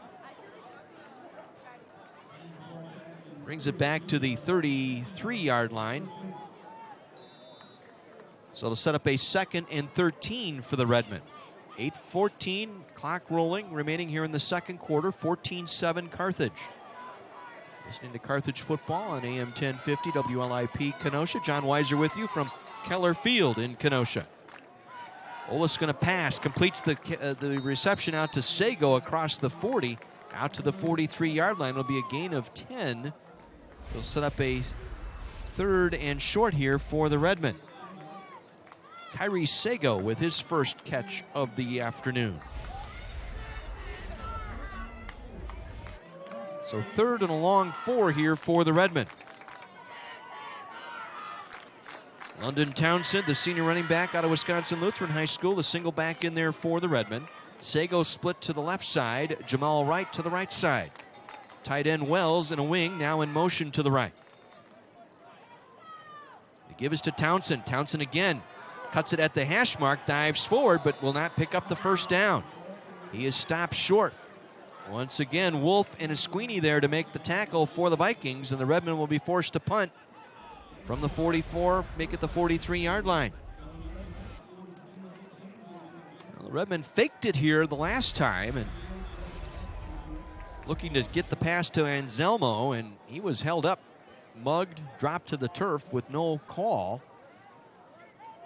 brings it back to the 33-yard line. So it'll set up a 2nd and 13 for the Redmen. 8:14, clock rolling, remaining here in the second quarter. 14-7 Carthage. Listening to Carthage football on AM 1050 WLIP Kenosha. John Weiser with you from Keller Field in Kenosha. Olis going to pass, completes the reception out to Sago across the 40, out to the 43-yard line. It'll be a gain of 10 They'll set up a 3rd and short here for the Redmen. Kyrie Sago with his first catch of the afternoon. So 3rd and a long 4 here for the Redmen. London Townsend, the senior running back out of Wisconsin Lutheran High School, the single back in there for the Redmen. Sago split to the left side, Jamal Wright to the right side. Tight end Wells in a wing, now in motion to the right. They give us to Townsend. Townsend again cuts it at the hash mark, dives forward, but will not pick up the first down. He is stopped short. Once again, Wolf and Esquini there to make the tackle for the Vikings, and the Redmen will be forced to punt from the 44, make it the 43-yard line. Well, the Redmen faked it here the last time and looking to get the pass to Anselmo, and he was held up, mugged, dropped to the turf with no call.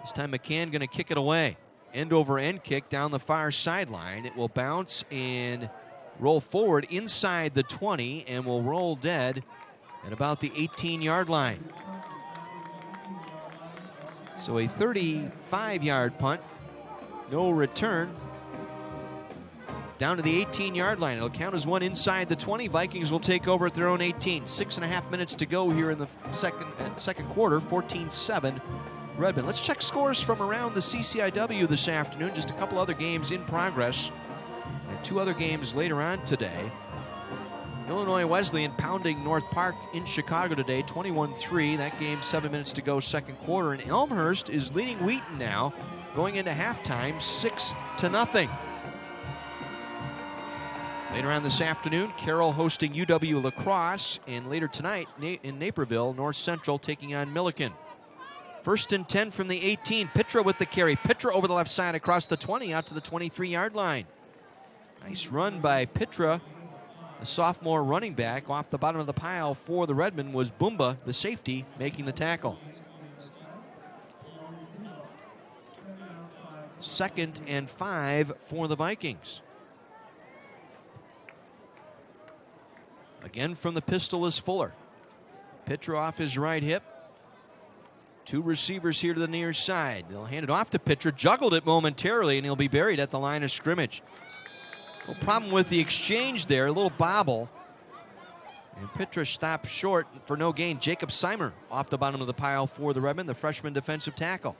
This time McCann going to kick it away. End over end kick down the far sideline. It will bounce and roll forward inside the 20 and will roll dead at about the 18-yard line. So a 35-yard punt, no return, down to the 18-yard line. It'll count as one inside the 20. Vikings will take over at their own 18. 6.5 minutes to go here in the second quarter, 14-7 Redmen. Let's check scores from around the CCIW this afternoon. Just a couple other games in progress and 2 other games later on today. Illinois Wesleyan pounding North Park in Chicago today, 21-3. That game 7 minutes to go, second quarter. And Elmhurst is leading Wheaton now, going into halftime, 6-0. Later on this afternoon, Carroll hosting UW La Crosse. And later tonight in Naperville, North Central taking on Milliken. 1st and 10 from the 18. Pitra with the carry. Pitra over the left side across the 20 out to the 23-yard line. Nice run by Pitra. The sophomore running back off the bottom of the pile for the Redmen was Boomba, the safety, making the tackle. 2nd and 5 for the Vikings. Again from the pistol is Fuller. Pitra off his right hip. 2 receivers here to the near side. They'll hand it off to Pitra, juggled it momentarily, and he'll be buried at the line of scrimmage. No problem with the exchange there, a little bobble. And Pitra stopped short for no gain. Jacob Seimer off the bottom of the pile for the Redmen, the freshman defensive tackle.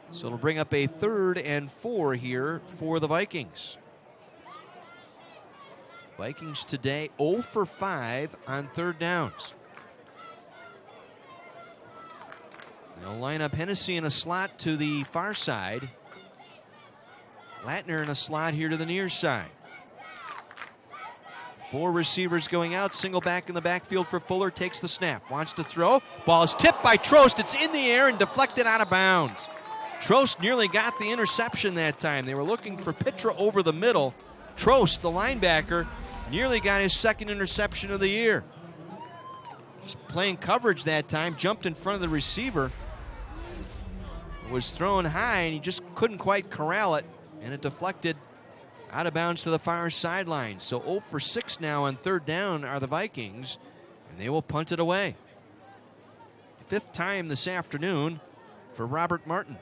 So it'll bring up a 3rd and 4 here for the Vikings. Vikings today 0 for 5 on 3rd downs. They'll line up Hennessy in a slot to the far side. Latner in a slot here to the near side. 4 receivers going out. Single back in the backfield for Fuller. Takes the snap. Wants to throw. Ball is tipped by Trost. It's in the air and deflected out of bounds. Trost nearly got the interception that time. They were looking for Pitra over the middle. Trost, the linebacker, nearly got his 2nd interception of the year. Just playing coverage that time. Jumped in front of the receiver. Was thrown high, and he just couldn't quite corral it, and it deflected out of bounds to the far sideline. So 0 for 6 now on 3rd down are the Vikings, and they will punt it away. 5th time this afternoon for Robert Martin.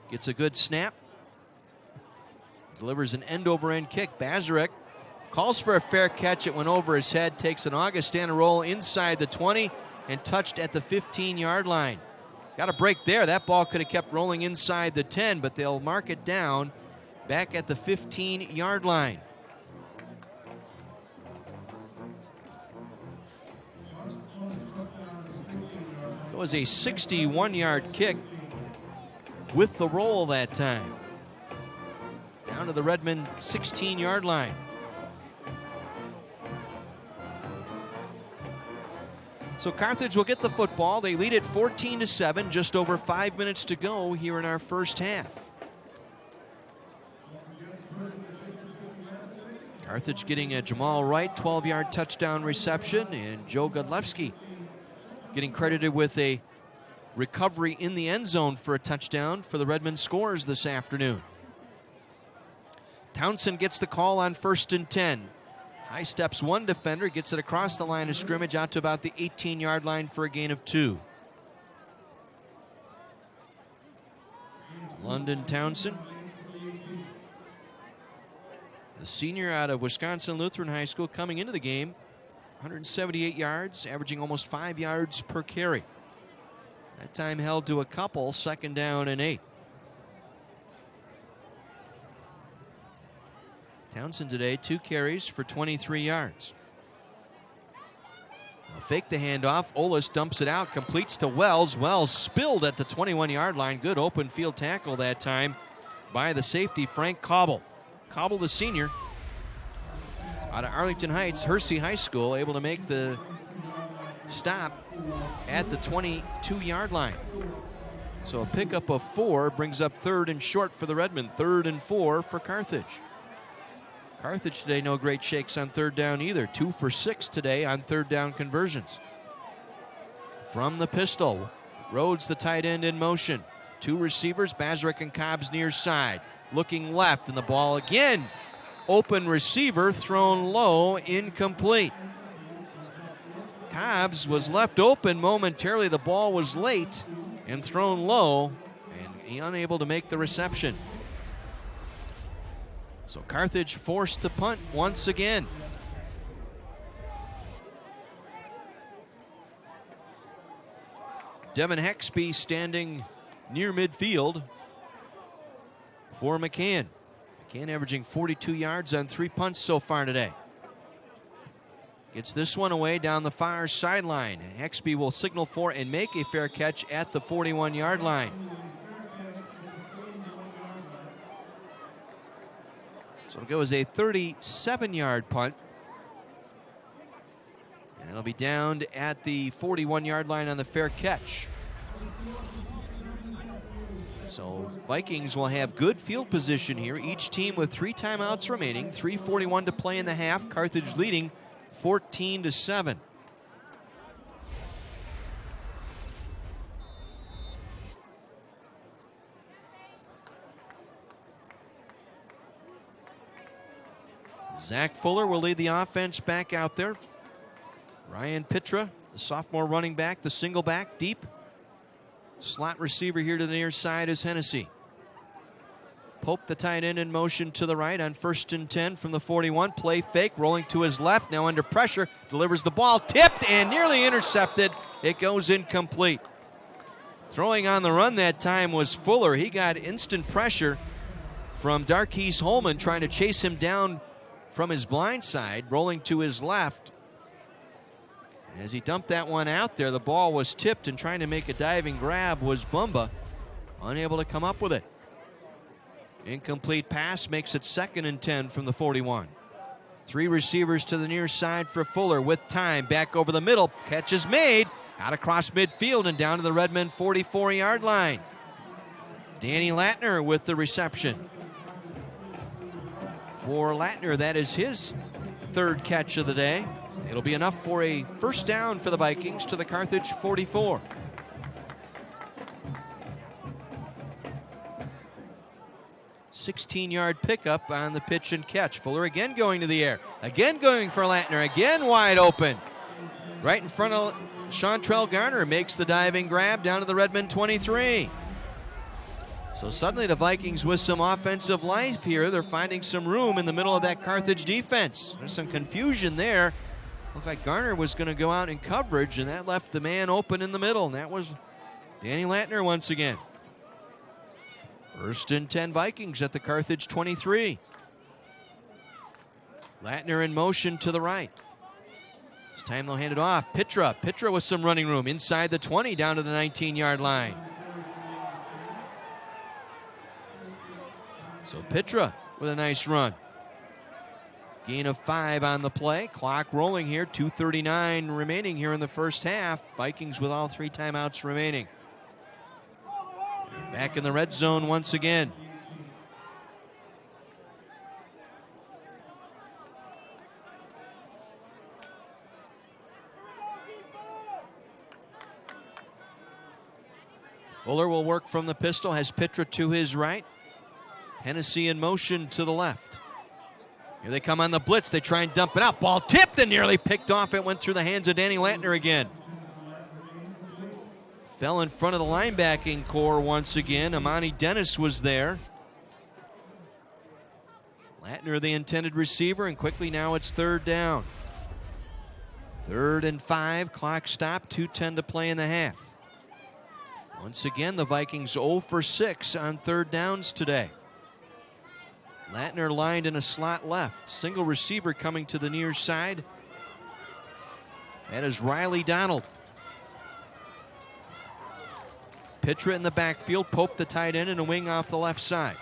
Gets a good snap. Delivers an end-over-end kick. Bazarek calls for a fair catch. It went over his head, takes an Augustana roll inside the 20, and touched at the 15-yard line. Got a break there. That ball could have kept rolling inside the 10, but they'll mark it down back at the 15-yard line. It was a 61-yard kick with the roll that time. Down to the Redmond 16-yard line. So Carthage will get the football. They lead it 14-7, just over 5 minutes to go here in our first half. Carthage getting a Jamal Wright 12-yard touchdown reception, and Joe Godlewski getting credited with a recovery in the end zone for a touchdown for the Redmond Scores this afternoon. Townsend gets the call on 1st and 10. High steps one defender, gets it across the line of scrimmage out to about the 18-yard line for a gain of 2. London Townsend, the senior out of Wisconsin Lutheran High School, coming into the game, 178 yards, averaging almost 5 yards per carry. That time held to a couple, 2nd down and 8. Townsend today, 2 carries for 23 yards. They'll fake the handoff. Olis dumps it out, completes to Wells. Wells spilled at the 21-yard line. Good open field tackle that time by the safety, Frank Cobble. Cobble, the senior, out of Arlington Heights, Hersey High School, able to make the stop at the 22-yard line. So a pickup of 4 brings up 3rd and short for the Redmen. 3rd and 4 for Carthage. Carthage today, no great shakes on 3rd down either. 2 for 6 today on 3rd down conversions. From the pistol, Rhodes, the tight end, in motion. 2 receivers, Bazarek and Cobbs near side. Looking left, and the ball again. Open receiver, thrown low, incomplete. Cobbs was left open momentarily. The ball was late and thrown low, and he unable to make the reception. So Carthage forced to punt once again. Devin Hexby standing near midfield for McCann. McCann averaging 42 yards on 3 punts so far today. Gets this one away down the far sideline. Hexby will signal for and make a fair catch at the 41-yard line. So it'll go as a 37-yard punt. And it'll be downed at the 41-yard line on the fair catch. So Vikings will have good field position here. Each team with 3 timeouts remaining. 3:41 to play in the half. Carthage leading 14-7. Zach Fuller will lead the offense back out there. Ryan Pitra, the sophomore running back, the single back, deep. Slot receiver here to the near side is Hennessy. Pope, the tight end, in motion to the right on 1st and 10 from the 41. Play fake, rolling to his left, now under pressure. Delivers the ball, tipped and nearly intercepted. It goes incomplete. Throwing on the run that time was Fuller. He got instant pressure from Darkees Holman trying to chase him down from his blind side, rolling to his left. As he dumped that one out there, the ball was tipped, and trying to make a diving grab was Bumba, unable to come up with it. Incomplete pass makes it 2nd and 10 from the 41. 3 receivers to the near side for Fuller with time. Back over the middle. Catch is made. Out across midfield and down to the Redmen 44-yard line. Danny Latner with the reception. For Latner, that is his 3rd catch of the day. It'll be enough for a 1st down for the Vikings to the Carthage 44. $16-yard pickup on the pitch and catch. Fuller again going to the air. Again going for Latner. Again wide open. Right in front of Chantrell Garner. Makes the diving grab down to the Redmen 23. So suddenly the Vikings with some offensive life here. They're finding some room in the middle of that Carthage defense. There's some confusion there. Looked like Garner was going to go out in coverage, and that left the man open in the middle, and that was Danny Latner once again. 1st and 10 Vikings at the Carthage 23. Latner in motion to the right. This time they'll hand it off. Pitra with some running room inside the 20 down to the 19-yard line. So Pitra with a nice run. Gain of 5 on the play. Clock rolling here. 2:39 remaining here in the first half. Vikings with all 3 timeouts remaining. Back in the red zone once again. Fuller will work from the pistol. Has Pitra to his right. Hennessy in motion to the left. Here they come on the blitz. They try and dump it out. Ball tipped and nearly picked off. It went through the hands of Danny Latner again. Fell in front of the linebacking core once again. Amani Dennis was there. Latner, the intended receiver, and quickly now it's third down. 3rd and 5, clock stop, 2:10 to play in the half. Once again, the Vikings 0 for 6 on third downs today. Latner lined in a slot left. Single receiver coming to the near side. That is Riley Donald. Pitra in the backfield, Pope the tight end, and a wing off the left side.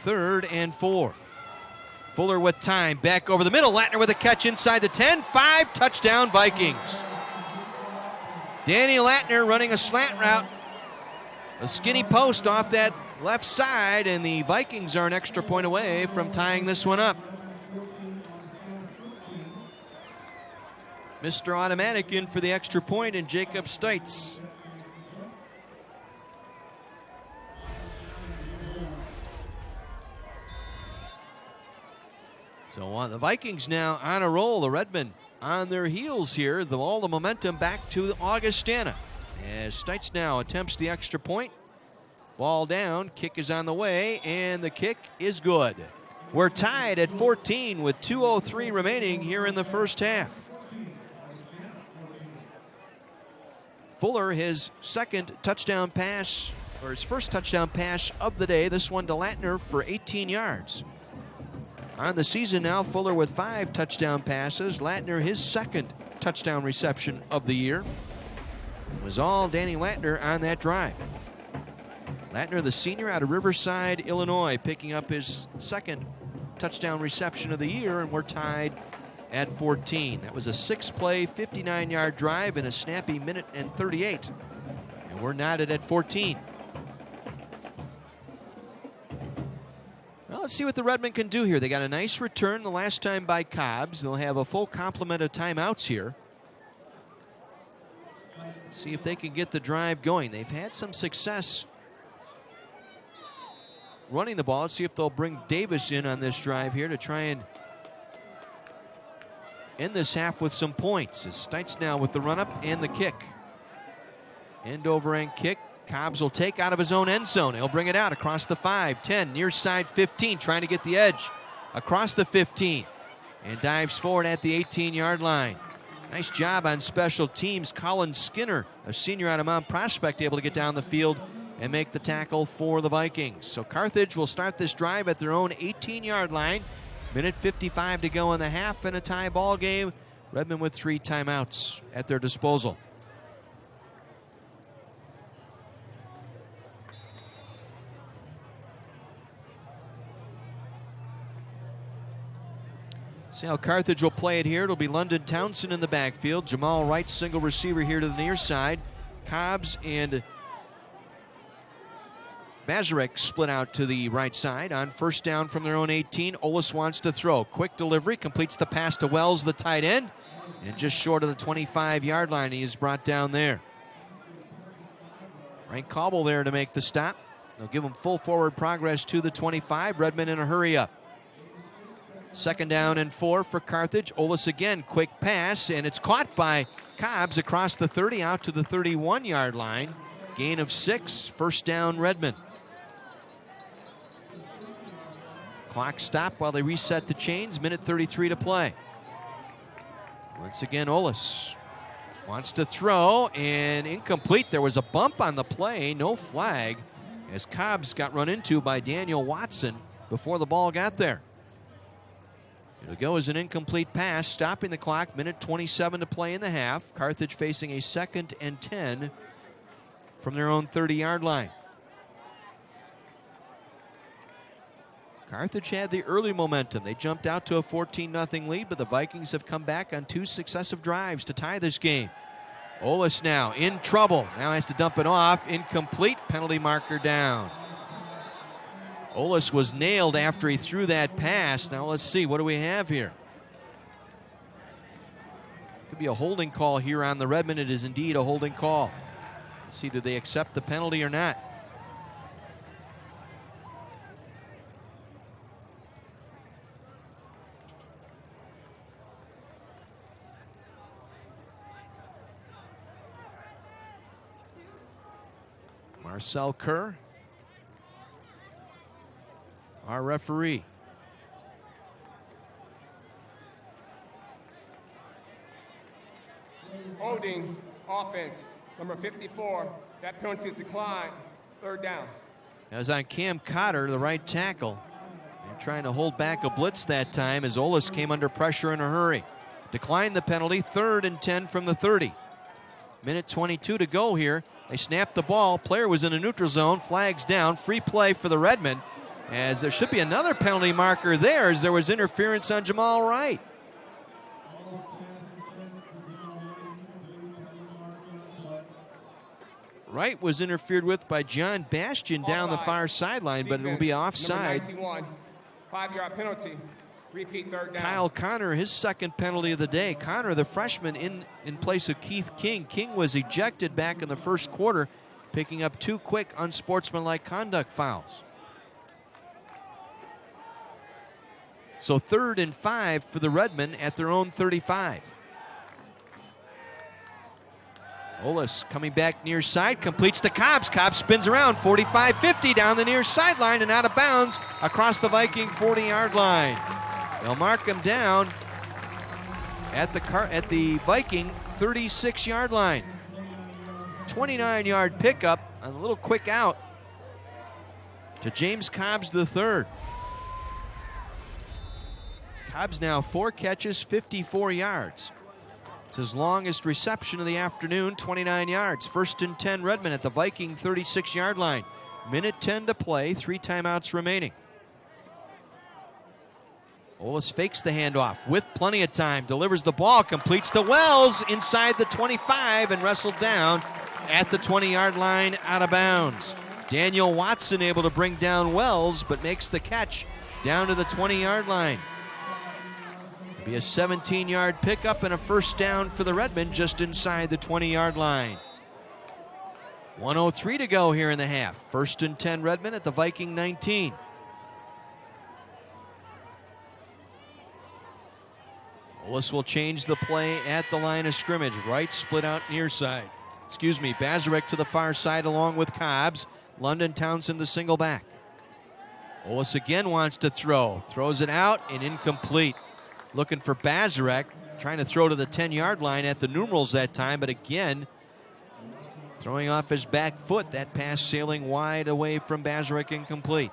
3rd and 4. Fuller with time, back over the middle. Latner with a catch inside the 10, 5, touchdown Vikings. Danny Latner running a slant route. A skinny post off that left side, and the Vikings are an extra point away from tying this one up. Mr. Automatic in for the extra point, and Jacob Stites. So the Vikings now on a roll. The Redmen on their heels here. All the momentum back to Augustana. As Stites now attempts the extra point. Ball down, kick is on the way, and the kick is good. We're tied at 14 with 2:03 remaining here in the first half. Fuller, his second touchdown pass, or his first touchdown pass of the day. This one to Latner for 18 yards. On the season now, Fuller with 5 touchdown passes. Latner, his second touchdown reception of the year. It was all Danny Latner on that drive. Latner, the senior out of Riverside, Illinois, picking up his second touchdown reception of the year, and we're tied at 14. That was a 6-play, 59-yard drive in a snappy minute and 38. And we're knotted at 14. Well, let's see what the Redmen can do here. They got a nice return the last time by Cobbs. They'll have a full complement of timeouts here. See if they can get the drive going. They've had some success running the ball. Let's see if they'll bring Davis in on this drive here to try and end this half with some points. As Stites now with the run-up and the kick. End over end kick. Cobbs will take out of his own end zone. He'll bring it out across the 5, 10, near side 15, trying to get the edge across the 15, and dives forward at the 18-yard line. Nice job on special teams. Colin Skinner, a senior out of Mount Prospect, able to get down the field and make the tackle for the Vikings. So Carthage will start this drive at their own 18-yard line. Minute 55 to go in the half, and a tie ball game. Redmen with 3 timeouts at their disposal. See how Carthage will play it here. It'll be London Townsend in the backfield. Jamal Wright, single receiver here to the near side. Cobbs and Bazarek split out to the right side. On first down from their own 18, Olis wants to throw. Quick delivery, completes the pass to Wells, the tight end. And just short of the 25-yard line, he is brought down there. Frank Cobble there to make the stop. They'll give him full forward progress to the 25. Redmen in a hurry up. 2nd down and 4 for Carthage. Olis again, quick pass, and it's caught by Cobbs across the 30 out to the 31-yard line. Gain of 6, first down Redmen. Clock stop while they reset the chains, minute 33 to play. Once again, Olis wants to throw, and incomplete. There was a bump on the play, no flag, as Cobbs got run into by Daniel Watson before the ball got there. It'll go as an incomplete pass, stopping the clock, minute 27 to play in the half. Carthage facing a 2nd and 10 from their own 30-yard line. Carthage had the early momentum. They jumped out to a 14-0 lead, but the Vikings have come back on 2 successive drives to tie this game. Olis now in trouble. Now has to dump it off. Incomplete. Penalty marker down. Olis was nailed after he threw that pass. Now let's see. What do we have here? Could be a holding call here on the Redmen. It is indeed a holding call. Let's see, do they accept the penalty or not? Marcel Kerr, our referee. Holding offense, number 54. That penalty is declined. Third down. That was on Cam Cotter, the right tackle. And trying to hold back a blitz that time as Olis came under pressure in a hurry. Declined the penalty, 3rd and 10 from the 30. Minute 22 to go here. They snapped the ball. Player was in a neutral zone. Flags down. Free play for the Redmen. As there should be another penalty marker there as there was interference on Jamal Wright. Wright was interfered with by John Bastian down the far sideline, but it will be offside. Number 91, 5-yard penalty. Repeat, third down. Kyle Connor, his second penalty of the day. Connor, the freshman, in place of Keith King. King was ejected back in the first quarter, picking up 2 quick, unsportsmanlike conduct fouls. So 3rd and 5 for the Redmen at their own 35. Olis coming back near side, completes to Cobbs. Cobbs spins around, 45-50 down the near sideline and out of bounds across the Viking 40-yard line. They'll mark him down at the Viking 36-yard line. 29-yard pickup on a little quick out to James Cobbs III. Cobbs now 4 catches, 54 yards. It's his longest reception of the afternoon, 29 yards. 1st and 10 Redmen at the Viking 36-yard line. Minute 10 to play, 3 timeouts remaining. Olis fakes the handoff with plenty of time, delivers the ball, completes to Wells inside the 25 and wrestled down at the 20-yard line out of bounds. Daniel Watson able to bring down Wells, but makes the catch down to the 20-yard line. It'll be a 17-yard pickup and a first down for the Redmen just inside the 20-yard line. 1:03 to go here in the half. 1st and 10 Redmen at the Viking 19. Olis will change the play at the line of scrimmage. Wright split out near side. Bazarek to the far side along with Cobbs. London Townsend the single back. Olis again wants to throw. Throws it out and incomplete. Looking for Bazarek. Trying to throw to the 10-yard line at the numerals that time, but again, throwing off his back foot. That pass sailing wide away from Bazarek, incomplete.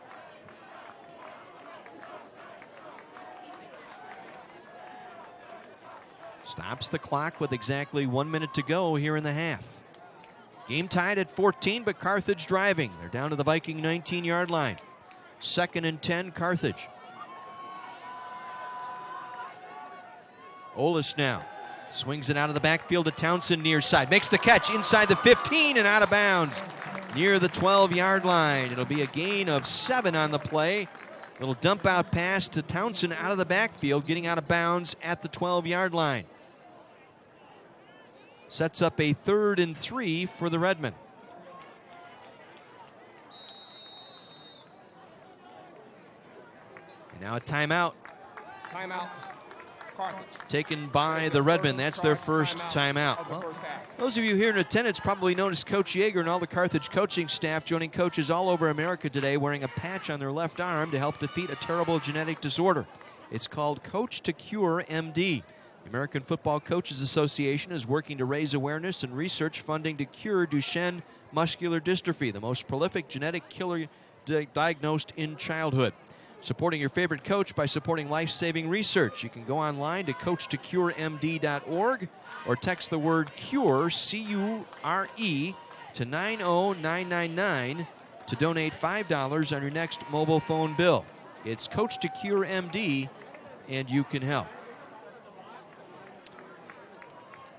Stops the clock with exactly 1 minute to go here in the half. Game tied at 14, but Carthage driving. They're down to the Viking 19-yard line. 2nd and 10, Carthage. Olis now swings it out of the backfield to Townsend near side. Makes the catch inside the 15 and out of bounds near the 12-yard line. It'll be a gain of 7 on the play. Little dump out pass to Townsend out of the backfield, getting out of bounds at the 12-yard line. Sets up a 3rd and 3 for the Redmen. And now a timeout. Timeout. Carthage. Taken by the Redmen. That's their first timeout. Well, those of you here in attendance probably noticed Coach Yeager and all the Carthage coaching staff joining coaches all over America today wearing a patch on their left arm to help defeat a terrible genetic disorder. It's called Coach to Cure MD. The American Football Coaches Association is working to raise awareness and research funding to cure Duchenne muscular dystrophy, the most prolific genetic killer diagnosed in childhood. Supporting your favorite coach by supporting life-saving research. You can go online to coachtocuremd.org or text the word CURE, C-U-R-E, to 90999 to donate $5 on your next mobile phone bill. It's Coach to Cure MD, and you can help.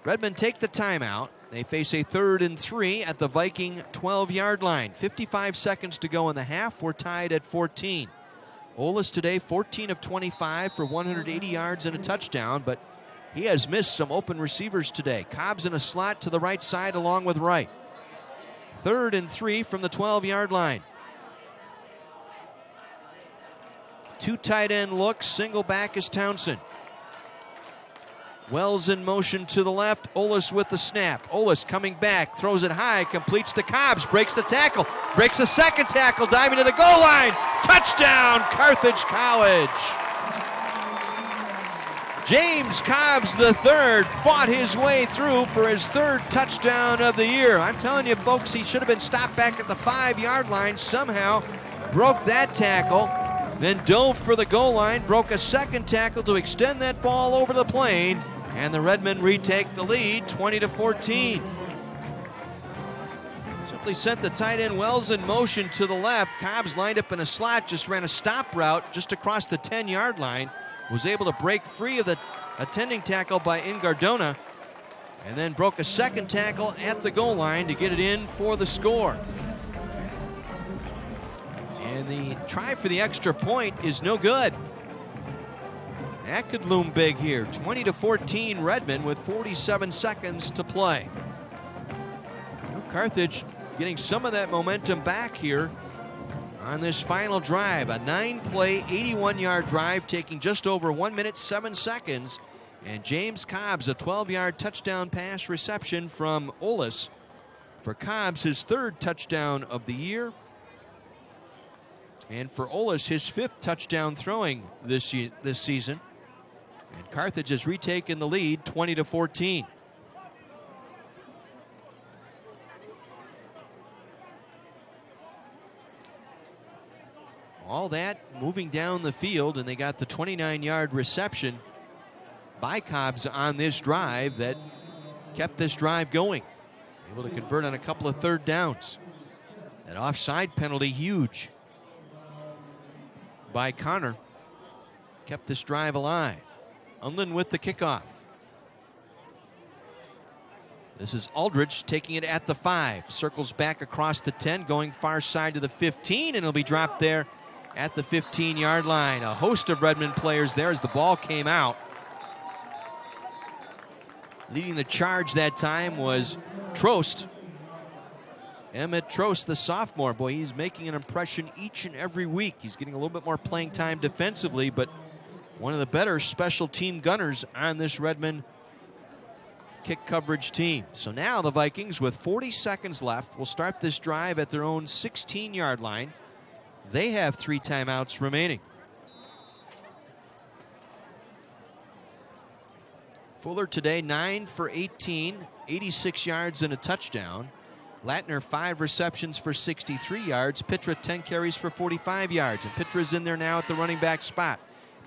Redmen take the timeout. They face a 3rd and 3 at the Viking 12-yard line. 55 seconds to go in the half. We're tied at 14. Olis today, 14 of 25 for 180 yards and a touchdown, but he has missed some open receivers today. Cobbs in a slot to the right side along with Wright. 3rd and 3 from the 12-yard line. 2 tight end looks, single back is Townsend. Wells in motion to the left. Ollis with the snap. Ollis coming back, throws it high, completes to Cobbs, breaks the tackle, breaks a second tackle, diving to the goal line. Touchdown, Carthage College. James Cobbs III fought his way through for his third touchdown of the year. I'm telling you, folks, he should have been stopped back at the 5-yard line. Somehow broke that tackle, then dove for the goal line, broke a second tackle to extend that ball over the plane, and the Redmen retake the lead 20-14. Simply sent the tight end Wells in motion to the left. Cobbs lined up in a slot, just ran a stop route just across the 10-yard line. Was able to break free of the attending tackle by Ingardona, and then broke a second tackle at the goal line to get it in for the score. And the try for the extra point is no good. That could loom big here. 20-14 Redmen with 47 seconds to play. Carthage getting some of that momentum back here on this final drive. A 9-play, 81-yard drive taking just over 1 minute, 7 seconds. And James Cobbs, a 12-yard touchdown pass reception from Ollis. For Cobbs, his third touchdown of the year. And for Ollis, his fifth touchdown throwing this season. And Carthage has retaken the lead 20-14. All that moving down the field, and they got the 29-yard reception by Cobbs on this drive that kept this drive going. Able to convert on a couple of third downs. That offside penalty, huge, by Connor, kept this drive alive. Unlin with the kickoff. This is Aldridge taking it at the 5. Circles back across the 10, going far side to the 15, and it'll be dropped there at the 15-yard line. A host of Redmen players there as the ball came out. Leading the charge that time was Trost. Emmett Trost, the sophomore. Boy, he's making an impression each and every week. He's getting a little bit more playing time defensively, but one of the better special team gunners on this Redmen kick coverage team. So now the Vikings, with 40 seconds left, will start this drive at their own 16-yard line. They have 3 timeouts remaining. Fuller today, 9 for 18, 86 yards and a touchdown. Latner, 5 receptions for 63 yards. Pitra, 10 carries for 45 yards. And Pitra's in there now at the running back spot.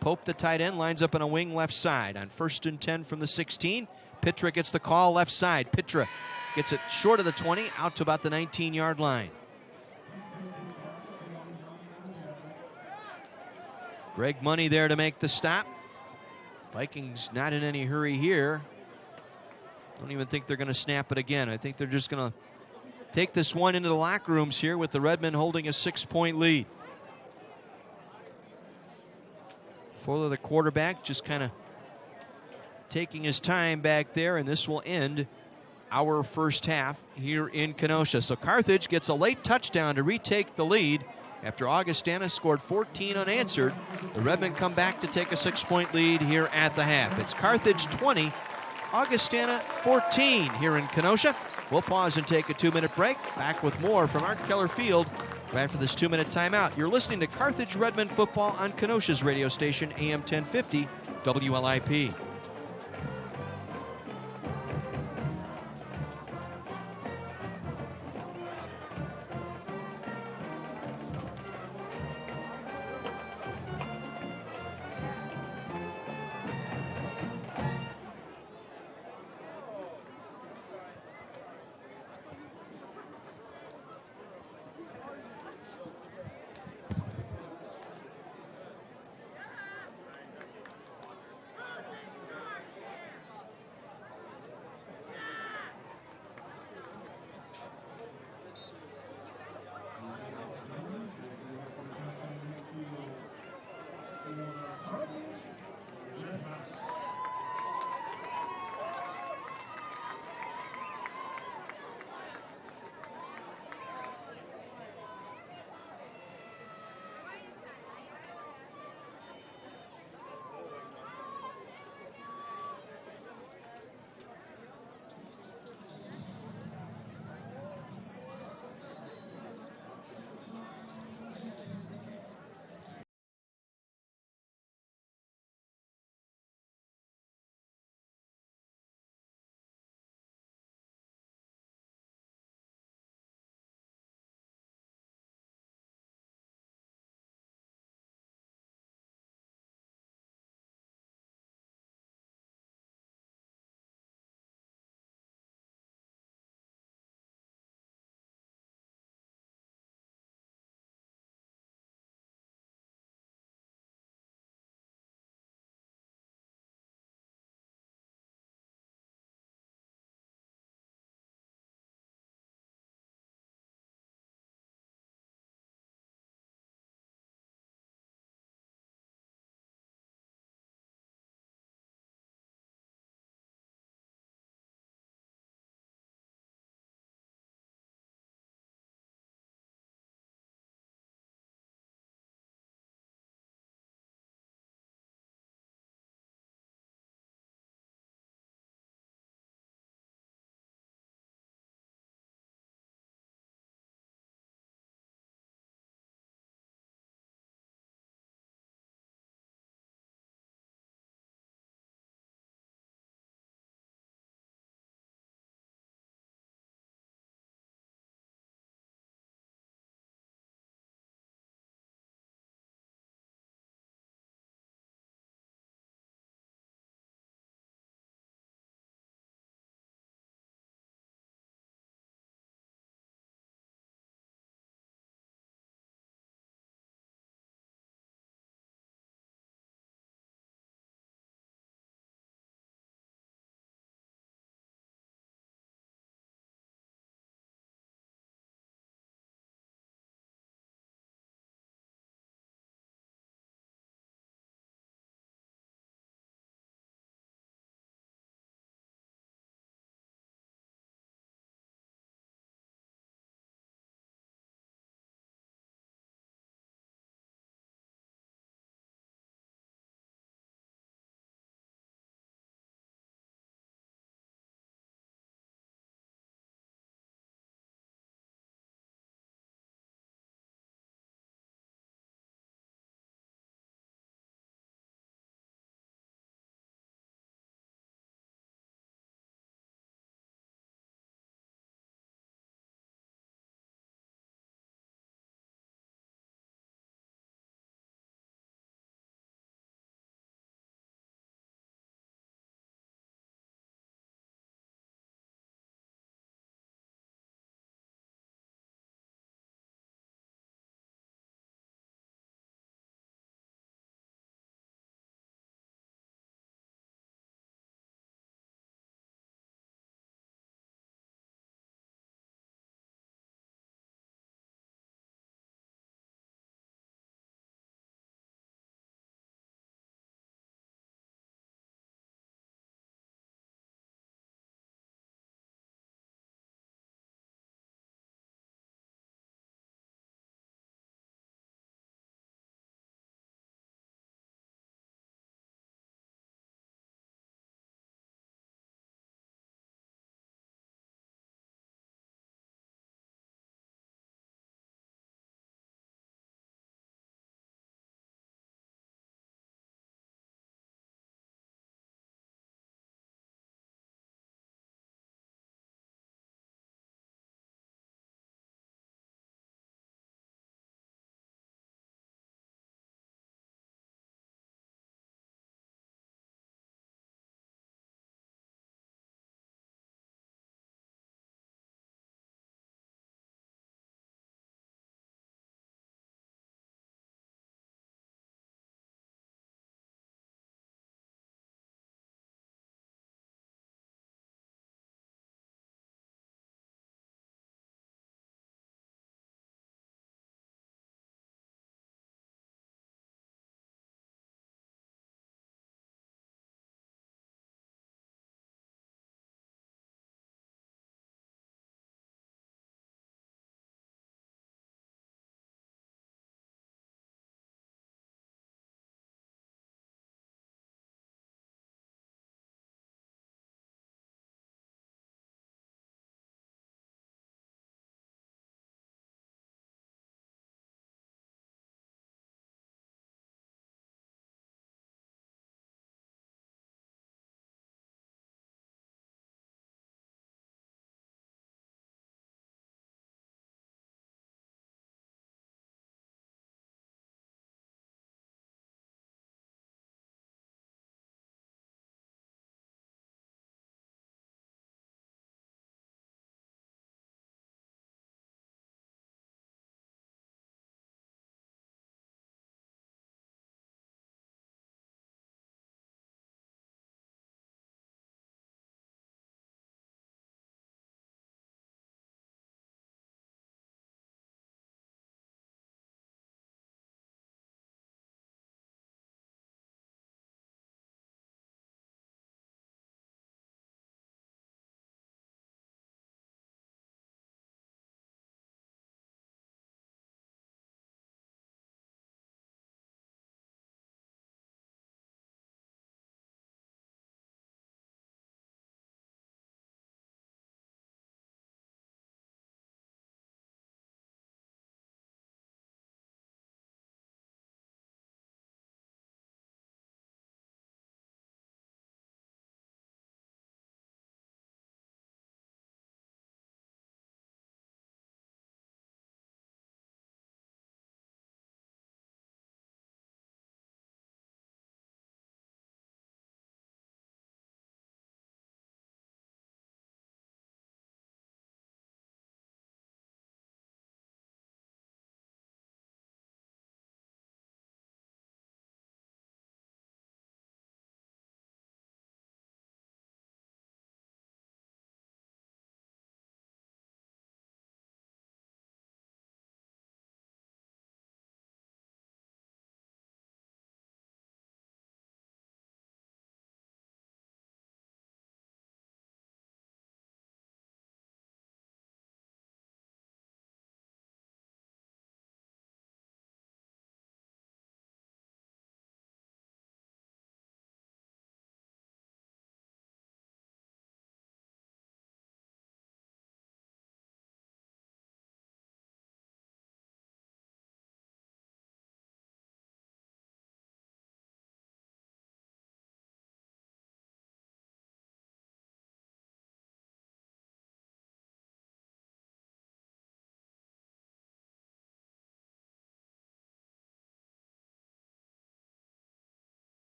Pope, the tight end, lines up on a wing left side. On 1st and 10 from the 16, Pitra gets the call left side. Pitra gets it short of the 20, out to about the 19-yard line. Greg Money there to make the stop. Vikings not in any hurry here. Don't even think they're going to snap it again. I think they're just going to take this one into the locker rooms here with the Redmen holding a 6-point lead. Fuller, the quarterback, just kind of taking his time back there, and this will end our first half here in Kenosha. So Carthage gets a late touchdown to retake the lead. After Augustana scored 14 unanswered, the Redmen come back to take a 6-point lead here at the half. It's Carthage 20, Augustana 14 here in Kenosha. We'll pause and take a 2-minute break. Back with more from our Keller Field right after this 2-minute timeout. You're listening to Carthage Redmen football on Kenosha's radio station, AM 1050, WLIP.